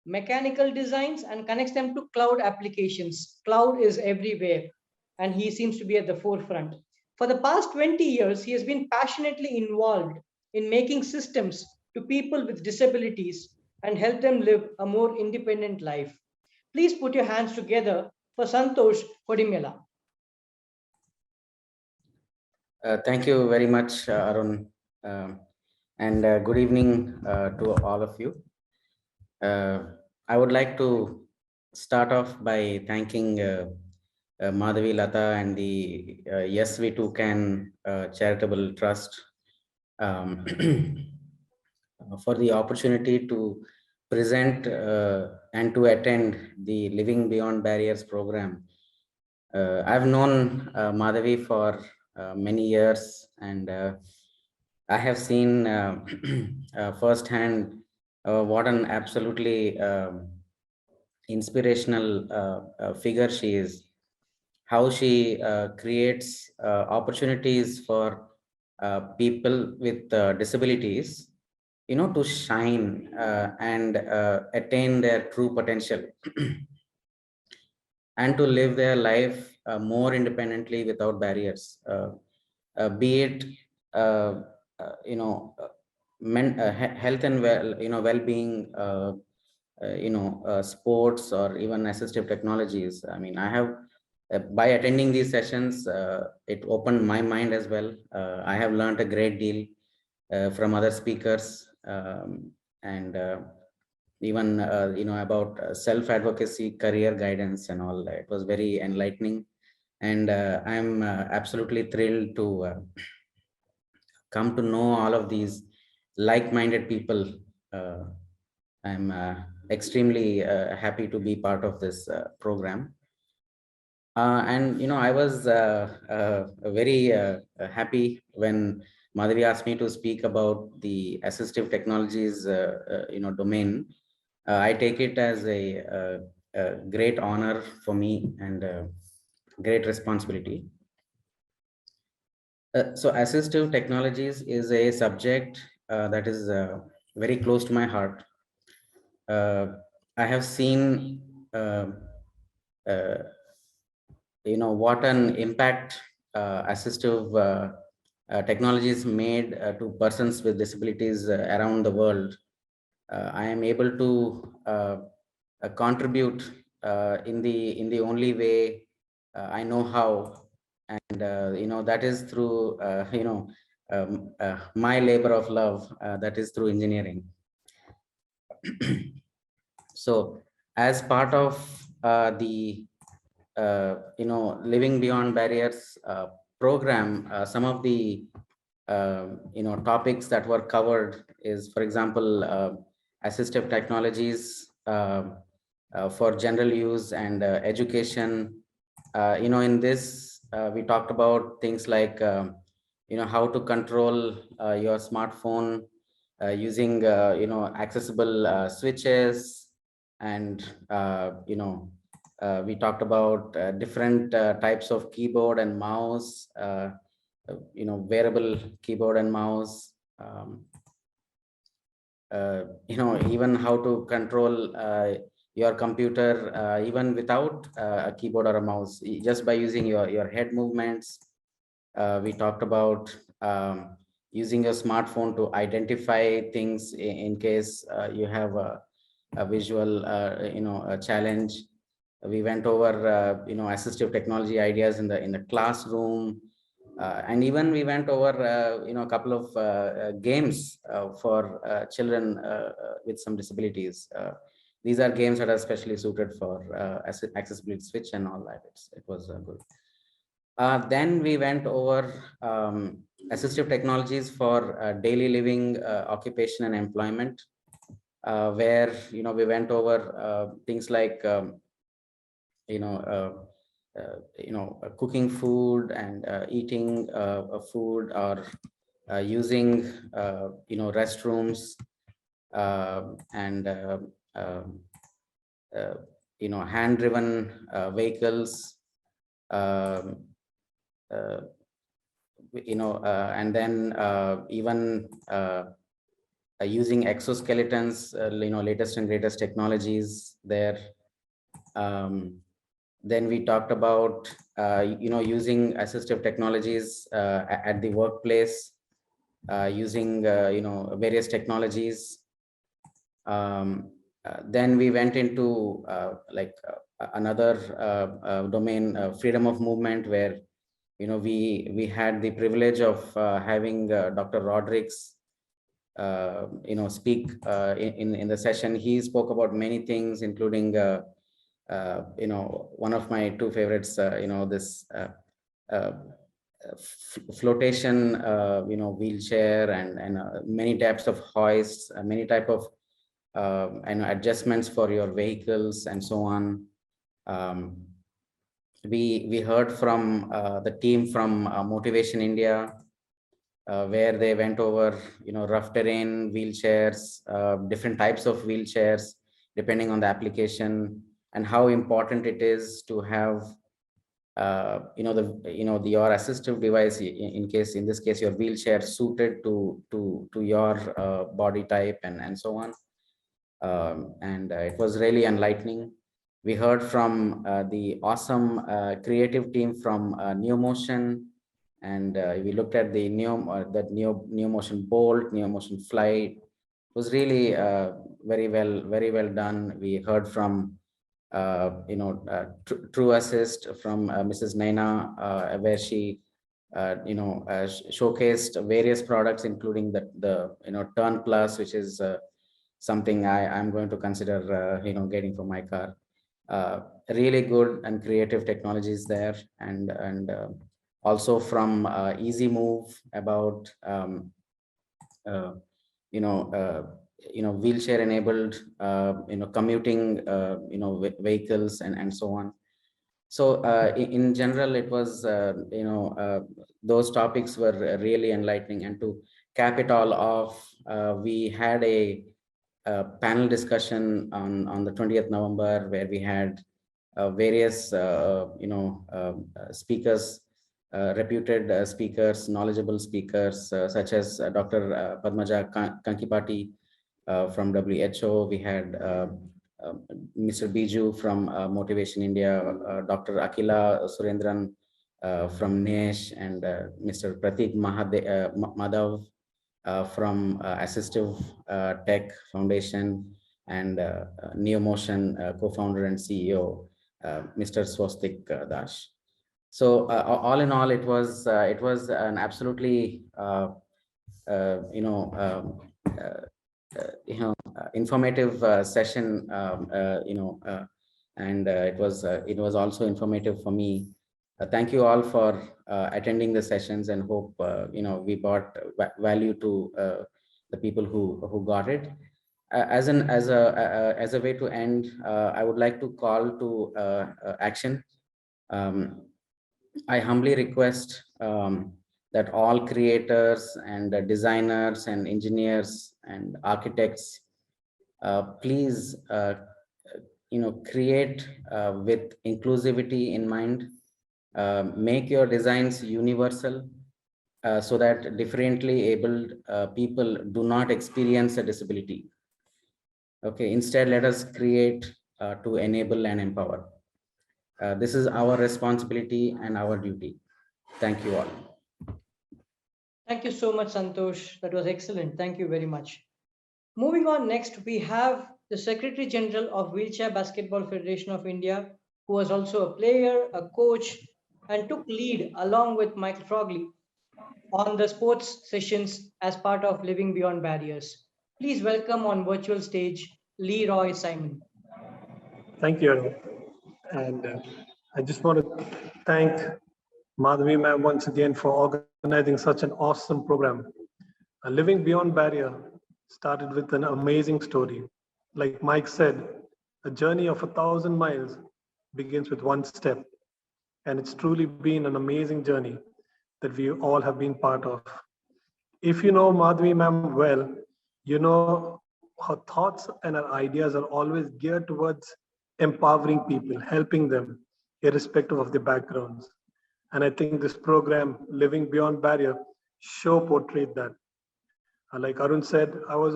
mechanical designs, and connects them to cloud applications. Cloud is everywhere, and he seems to be at the forefront. For the past 20 years, he has been passionately involved in making systems to people with disabilities and help them live a more independent life. Please put your hands together for Santosh Kodimela. Thank you very much, Arun, and good evening to all of you. I would like to start off by thanking Madhavi Latha and the Yes We Too Can Charitable Trust for the opportunity to present and to attend the Living Beyond Barriers program. I've known Madhavi for many years, and I have seen firsthand what an absolutely inspirational figure she is, how she creates opportunities for people with disabilities, to shine and attain their true potential and to live their life more independently without barriers, be it health and well-being, sports, or even assistive technologies. I mean, I have by attending these sessions, it opened my mind as well. I have learned a great deal from other speakers, and even about self-advocacy, career guidance, and all. It was very enlightening, and I'm absolutely thrilled to come to know all of these like-minded people. I'm extremely happy to be part of this program. And I was very happy when Madhavi asked me to speak about the assistive technologies domain. I take it as a great honor for me and great responsibility. So assistive technologies is a subject that is very close to my heart. I have seen what an impact assistive technologies made to persons with disabilities around the world. I am able to contribute in the only way I know how, and that is through my labor of love, that is through engineering. So as part of the Living Beyond Barriers program, some of the topics that were covered is, for example, assistive technologies for general use and education. In this, we talked about things like how to control your smartphone using accessible switches, and we talked about different types of keyboard and mouse, wearable keyboard and mouse, even how to control your computer even without a keyboard or a mouse, just by using your head movements. We talked about using your smartphone to identify things in case you have a visual a challenge. We went over assistive technology ideas in the classroom, and even we went over a couple of games for children with some disabilities. These are games that are specially suited for accessibility switch and all that. It was good. Then we went over assistive technologies for daily living, occupation, and employment, where we went over things like cooking food and eating food, or using restrooms, and hand-driven vehicles, and then even using exoskeletons, latest and greatest technologies there. Then we talked about using assistive technologies at the workplace, using various technologies. Then we went into another domain, freedom of movement, where we had the privilege of having Dr. Rodrigues speak in the session. He spoke about many things, including one of my two favorites, this flotation wheelchair, and many types of hoists, many type of adjustments for your vehicles, and so on. We heard from the team from Motivation India, where they went over rough terrain wheelchairs, different types of wheelchairs depending on the application, and how important it is to have your assistive device, in this case your wheelchair, suited to your body type, and so on. And it was really enlightening. We heard from the awesome creative team from New Motion, And we looked at the Neo Motion Bolt, Neo Motion Flight. It was really very well done. We heard from True Assist from Mrs. Naina, where she showcased various products, including the Turn Plus, which is something I'm going to consider getting for my car. Really good and creative technologies there, and also from Easy Move about wheelchair enabled commuting vehicles and so on. So in general, it was those topics were really enlightening. And to cap it all off, we had a panel discussion on the 20th November, where we had various speakers, reputed speakers, knowledgeable speakers, such as Dr. Padmaja Kankipati from WHO. We had Mr. Biju from Motivation India, Dr. Akila Surendran from NESH, and Mr. Pratik Madhav from Assistive Tech Foundation, and NeoMotion co-founder and CEO, Mr. Swastik Dash. So all in all, it was an absolutely informative session, and it was also informative for me. Thank you all for attending the sessions, and hope we brought value to the people who got it. As a way to end, I would like to call to action. I humbly request that all creators and designers and engineers and architects please create with inclusivity in mind. Make your designs universal so that differently abled people do not experience a disability. Okay, instead, let us create to enable and empower. This is our responsibility and our duty. Thank you all. Thank you so much, Santosh. That was excellent. Thank you very much. Moving on, next we have the Secretary General of Wheelchair Basketball Federation of India, who was also a player, a coach, and took lead along with Michael Frogley on the sports sessions as part of Living Beyond Barriers. Please welcome on virtual stage Leroy Simon. Thank you, Arun. And I just want to thank Madhavi ma'am once again for organizing such an awesome program. Living Beyond Barrier started with an amazing story. Like Mike said, a journey of 1,000 miles begins with one step. And it's truly been an amazing journey that we all have been part of. If you know Madhavi ma'am well, you know her thoughts and her ideas are always geared towards empowering people, helping them, irrespective of their backgrounds. And I think this program, Living Beyond Barrier, portrayed that. Like Arun said, I was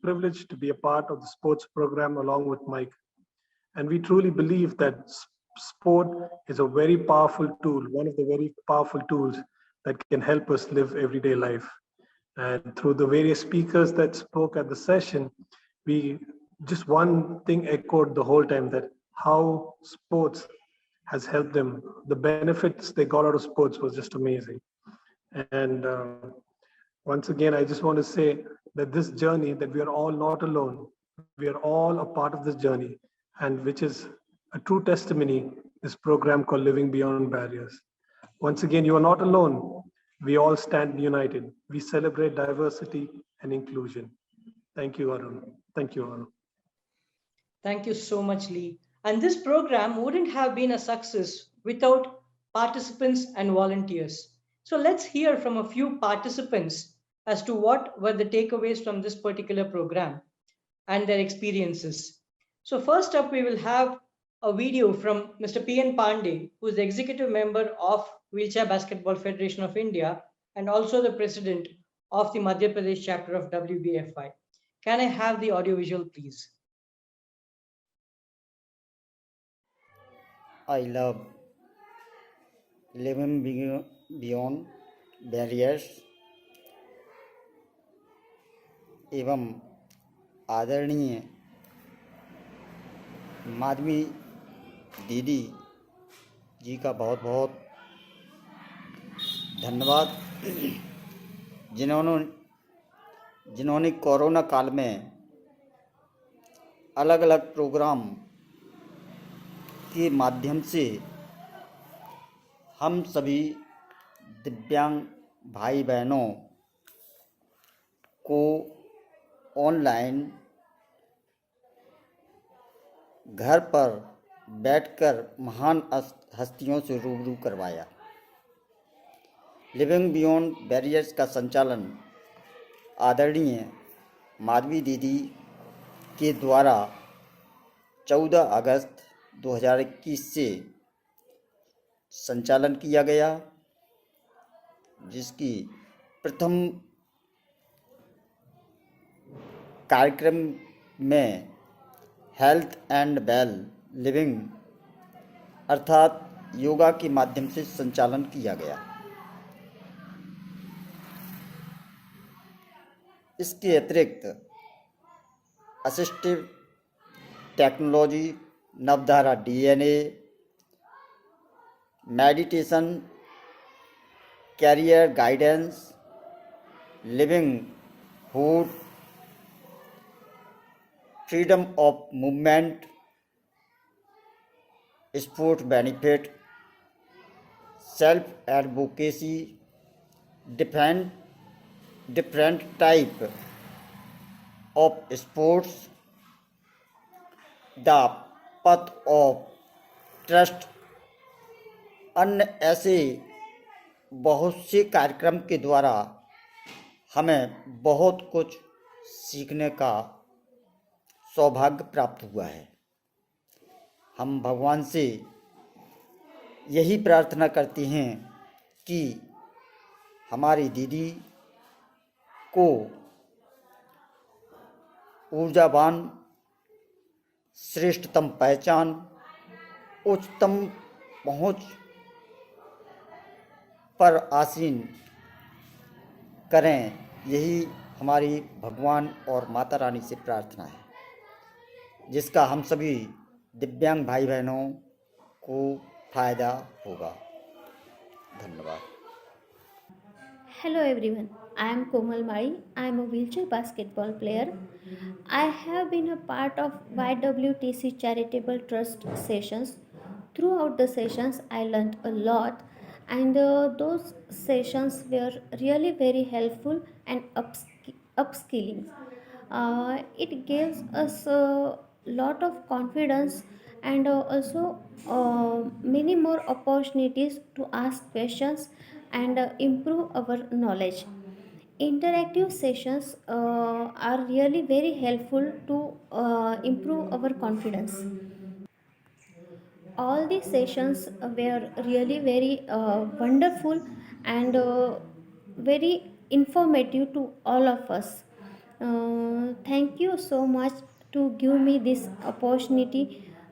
privileged to be a part of the sports program along with Mike. And we truly believe that sport is a very powerful tool, one of the very powerful tools that can help us live everyday life. And through the various speakers that spoke at the session, just one thing echoed the whole time, that how sports has helped them. The benefits they got out of sports was just amazing. And once again, I just want to say that this journey, that we are all not alone. We are all a part of this journey, and which is a true testimony, this program called Living Beyond Barriers. Once again, you are not alone. We all stand united. We celebrate diversity and inclusion. Thank you, Arun. Thank you, Arun. Thank you so much, Lee. And this program wouldn't have been a success without participants and volunteers. So let's hear from a few participants as to what were the takeaways from this particular program and their experiences. So first up, we will have a video from Mr. P.N. Pandey, who is the executive member of Wheelchair Basketball Federation of India and also the president of the Madhya Pradesh chapter of WBFI. Can I have the audio visual, please? I love living beyond barriers एवं आदरणीय माधवी दीदी जी का बहुत बहुत धन्यवाद, जिन्होंने corona काल में अलग अलग प्रोग्राम के माध्यम से हम सभी दिव्यांग भाई बहनों को ऑनलाइन घर पर बैठकर महान हस्तियों से रूबरू करवाया। लिविंग बियॉन्ड बैरियर्स का संचालन आदरणीय माधवी दीदी के द्वारा 14 अगस्त 2021 से संचालन किया गया, जिसकी प्रथम कार्यक्रम में हेल्थ एंड वेल लिविंग अर्थात योगा के माध्यम से संचालन किया गया। इसके अतिरिक्त assistive technology, Navdhara DNA, meditation, career guidance, livelihood, freedom of movement, sport benefit, self advocacy, different type of sports, the path of trust, अन्य ऐसे बहुत से कार्यक्रम के द्वारा हमें बहुत कुछ सीखने का सौभाग्य प्राप्त हुआ है। हम भगवान से यही प्रार्थना करते हैं कि हमारी दीदी को ऊर्जावान, श्रेष्ठतम पहचान, उच्चतम पहुंच पर आसीन करें, यही हमारी भगवान और माता रानी से प्रार्थना है, जिसका हम सभी दिव्यांग भाई बहनों को फायदा होगा। धन्यवाद। Hello everyone, I am Komal Mari. I am a wheelchair basketball player. I have been a part of YWTC Charitable Trust sessions. Throughout the sessions, I learned a lot, and those sessions were really very helpful and upskilling. It gives us a lot of confidence and also many more opportunities to ask questions and improve our knowledge. Interactive sessions are really very helpful to improve our confidence. All these sessions were really very wonderful and very informative to all of us. Thank you so much to give me this opportunity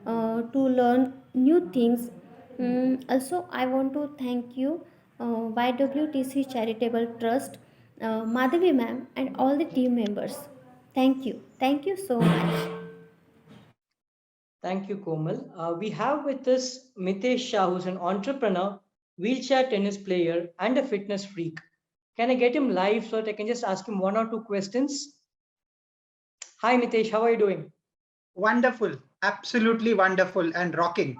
to learn new things. Also, I want to thank you, YWTC Charitable Trust, Madhavi ma'am, and all the team members. Thank you. Thank you so much. Thank you, Komal. We have with us Mitesh Shah, who's an entrepreneur, wheelchair tennis player, and a fitness freak. Can I get him live so that I can just ask him one or two questions? Hi, Mitesh. How are you doing? Wonderful. Absolutely wonderful and rocking.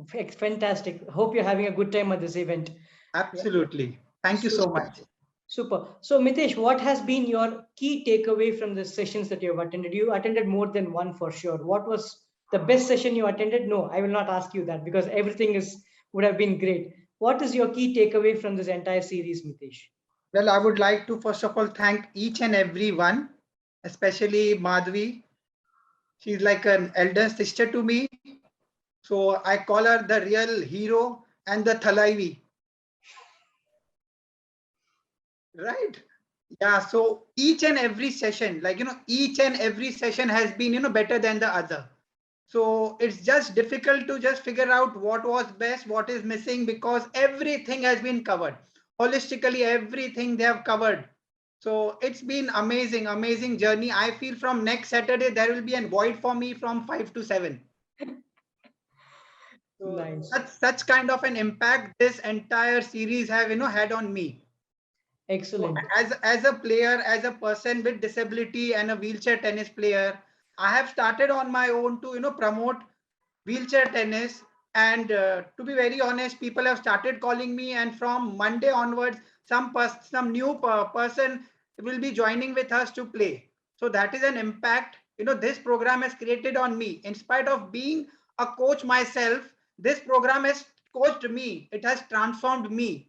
Fantastic. Hope you're having a good time at this event. Absolutely. Thank you so much. Super. So, Mitesh, what has been your key takeaway from the sessions that you have attended? You attended more than one for sure. What was the best session you attended? No, I will not ask you that because everything would have been great. What is your key takeaway from this entire series, Mitesh? Well, I would like to first of all thank each and every one, especially Madhavi. She's like an elder sister to me. So I call her the real hero and the Thalaivi. Right? Yeah. So each and every session, each and every session has been, better than the other. So it's just difficult to just figure out what was best, what is missing, because everything has been covered. Holistically, everything they have covered. So it's been amazing, amazing journey. I feel from next Saturday, there will be a void for me from 5 to 7. So Nice. such kind of an impact this entire series have, had on me. Excellent. So as a player, as a person with disability and a wheelchair tennis player, I have started on my own to, promote wheelchair tennis. And to be very honest, people have started calling me, and from Monday onwards, some new person will be joining with us to play. So that is an impact, this program has created on me. In spite of being a coach myself, this program has coached me. It has transformed me.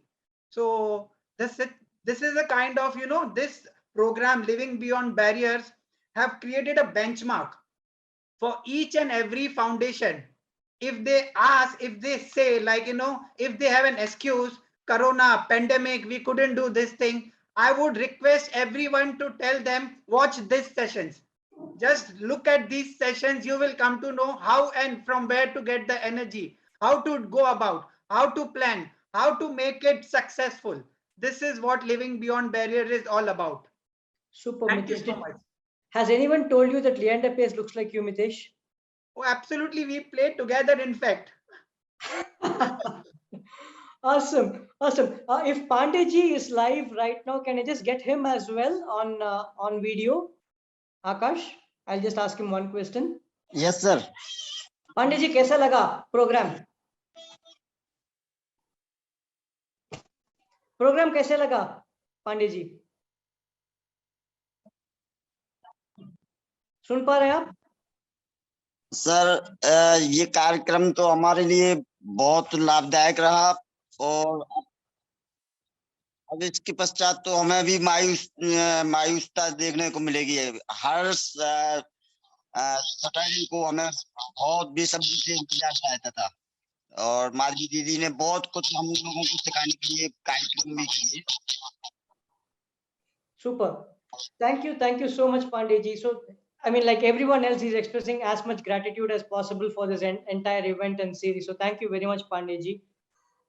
So this is a kind of, this program, Living Beyond Barriers, have created a benchmark for each and every foundation. If they ask, if they say, like, if they have an excuse, corona, pandemic, we couldn't do this thing, I would request everyone to tell them, watch these sessions. Just look at these sessions, you will come to know how and from where to get the energy, how to go about, how to plan, how to make it successful. This is what Living Beyond Barrier is all about. Super, Thank you Mitesh. so much. Has anyone told you that Leander Pace looks like you, Mitesh? Oh, absolutely. We played together, in fact. Awesome, awesome. If Pandeyji is live right now, can I just get him as well on video? Akash, I'll just ask him one question. Yes, sir. Pandeyji, कैसा लगा program? Program कैसे लगा, पांडेजी? सुन पा रहे हैं आप? Sir, ये कार्यक्रम तो हमारे लिए बहुत लाभदायक रहा, और अब इसके पश्चात तो हमें भी मायूसता देखने को मिलेगी। हर सैटरडे को हमें बहुत बेसब्री से इंतजार रहता था, और माधवी दीदी ने बहुत कुछ हम लोगों को सिखाने के लिए कार्यक्रम भी किए। Super. Thank you so much, Pandeyji. So, I mean, like everyone else, he's expressing as much gratitude as possible for this entire event and series. So, thank you very much, Pandeyji.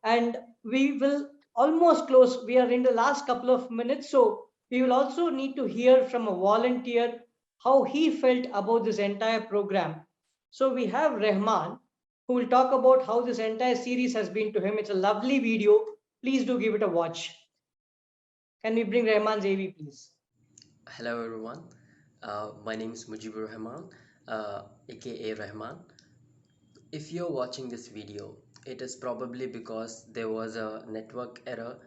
And we will almost close. We are in the last couple of minutes. So, we will also need to hear from a volunteer how he felt about this entire program. So, we have Rahman, who will talk about how this entire series has been to him. It's a lovely video. Please do give it a watch. Can we bring Rahman's AV, please? Hello everyone, my name is Mujibur Rahman, aka Rahman. If you're watching this video, it is probably because there was a network error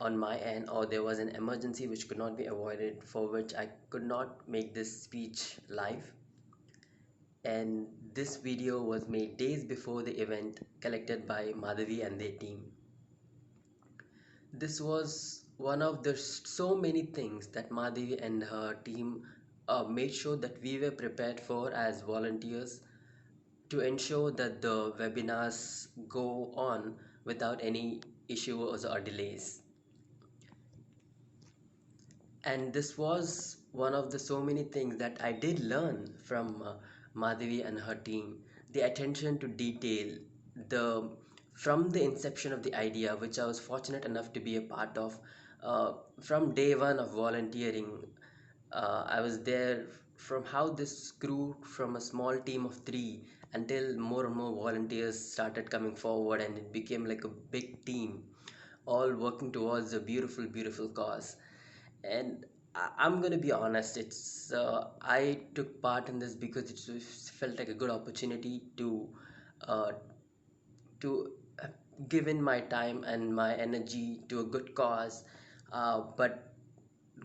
on my end, or there was an emergency which could not be avoided, for which I could not make this speech live. And this video was made days before the event, collected by Madhavi and their team. This was one of the so many things that Madhavi and her team made sure that we were prepared for as volunteers, to ensure that the webinars go on without any issues or delays. And this was one of the so many things that I did learn from Madhavi and her team. The attention to detail, from the inception of the idea, which I was fortunate enough to be a part of, from day one of volunteering. I was there from how this grew from a small team of 3 until more and more volunteers started coming forward, and it became like a big team, all working towards a beautiful, beautiful cause. And I'm gonna be honest, it's I took part in this because it felt like a good opportunity uh, to give in my time and my energy to a good cause, but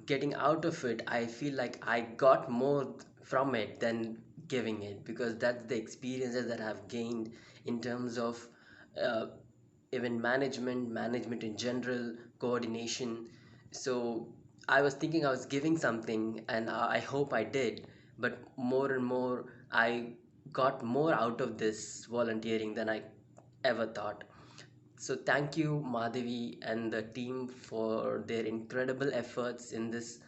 getting out of it, I feel like I got more from it than giving it, because that's the experiences that I've gained in terms of uh, event management in general, coordination. So I was thinking I was giving something, and I hope I did, but more and more I got more out of this volunteering than I ever thought. So thank you, Madhavi and the team, for their incredible efforts in this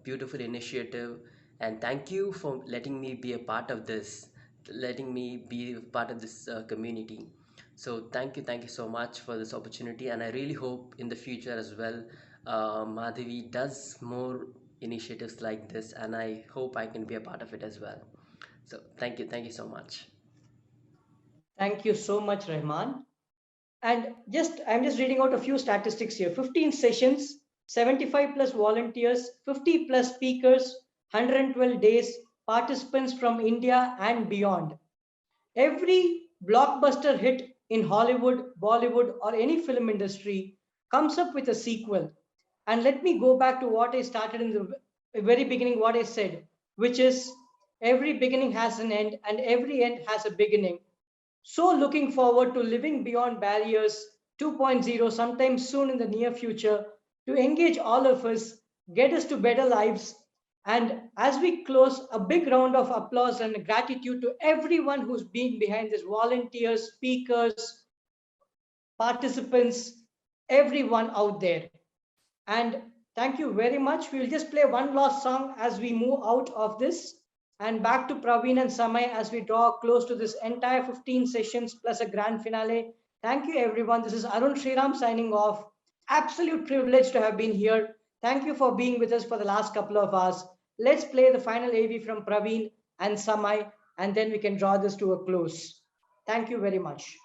beautiful initiative, and thank you for letting me be a part of this letting me be part of this community. So thank you so much for this opportunity, and I really hope in the future as well, Madhavi does more initiatives like this, and I hope I can be a part of it as well. So thank you so much. Thank you so much, Rahman. And I'm just reading out a few statistics here. 15 sessions, 75 plus volunteers, 50 plus speakers, 112 days, participants from India and beyond. Every blockbuster hit in Hollywood, Bollywood, or any film industry comes up with a sequel. And let me go back to what I started in the very beginning, what I said, which is every beginning has an end and every end has a beginning. So looking forward to living beyond barriers 2.0 sometime soon in the near future to engage all of us, get us to better lives. And as we close, a big round of applause and gratitude to everyone who's been behind this, volunteers, speakers, participants, everyone out there. And thank you very much. We'll just play one last song as we move out of this. And back to Praveen and Samay as we draw close to this entire 15 sessions plus a grand finale. Thank you, everyone. This is Arun Sriram signing off. Absolute privilege to have been here. Thank you for being with us for the last couple of hours. Let's play the final AV from Praveen and Samay, and then we can draw this to a close. Thank you very much.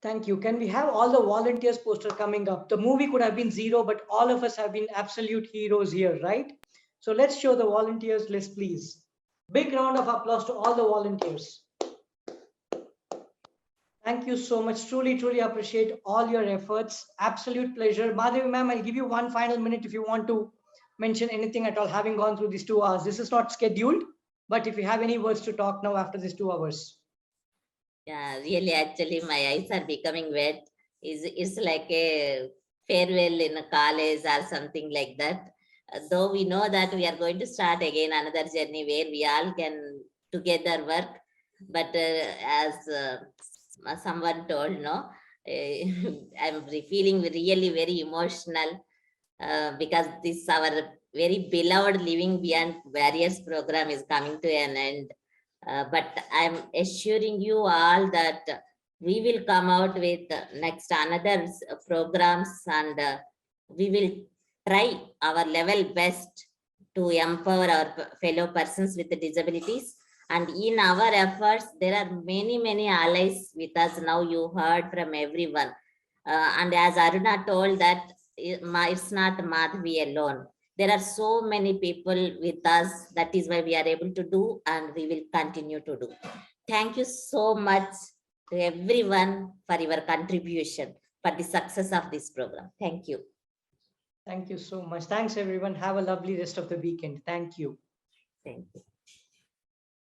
Thank you. Can we have all the volunteers poster coming up? The movie could have been zero, but all of us have been absolute heroes here, right? So let's show the volunteers list, please. Big round of applause to all the volunteers. Thank you so much. Truly, truly appreciate all your efforts. Absolute pleasure. Madhavi ma'am, I'll give you one final minute if you want to mention anything at all, having gone through these 2 hours. This is not scheduled, but if you have any words to talk now after these 2 hours. Yeah, really, actually, my eyes are becoming wet. It's like a farewell in a college or something like that. Though we know that we are going to start again another journey where we all can together work. But as someone told, no, I'm feeling really very emotional because this our very beloved Living Beyond Barriers program is coming to an end. But I'm assuring you all that we will come out with next another programs, and we will try our level best to empower our fellow persons with disabilities. And in our efforts, there are many allies with us. Now you heard from everyone. And as Aruna told that it's not Madhavi alone. There are so many people with us. That is why we are able to do, and we will continue to do. Thank you so much to everyone for your contribution for the success of this program. Thank you. Thank you so much. Thanks, everyone. Have a lovely rest of the weekend. Thank you. Thank you.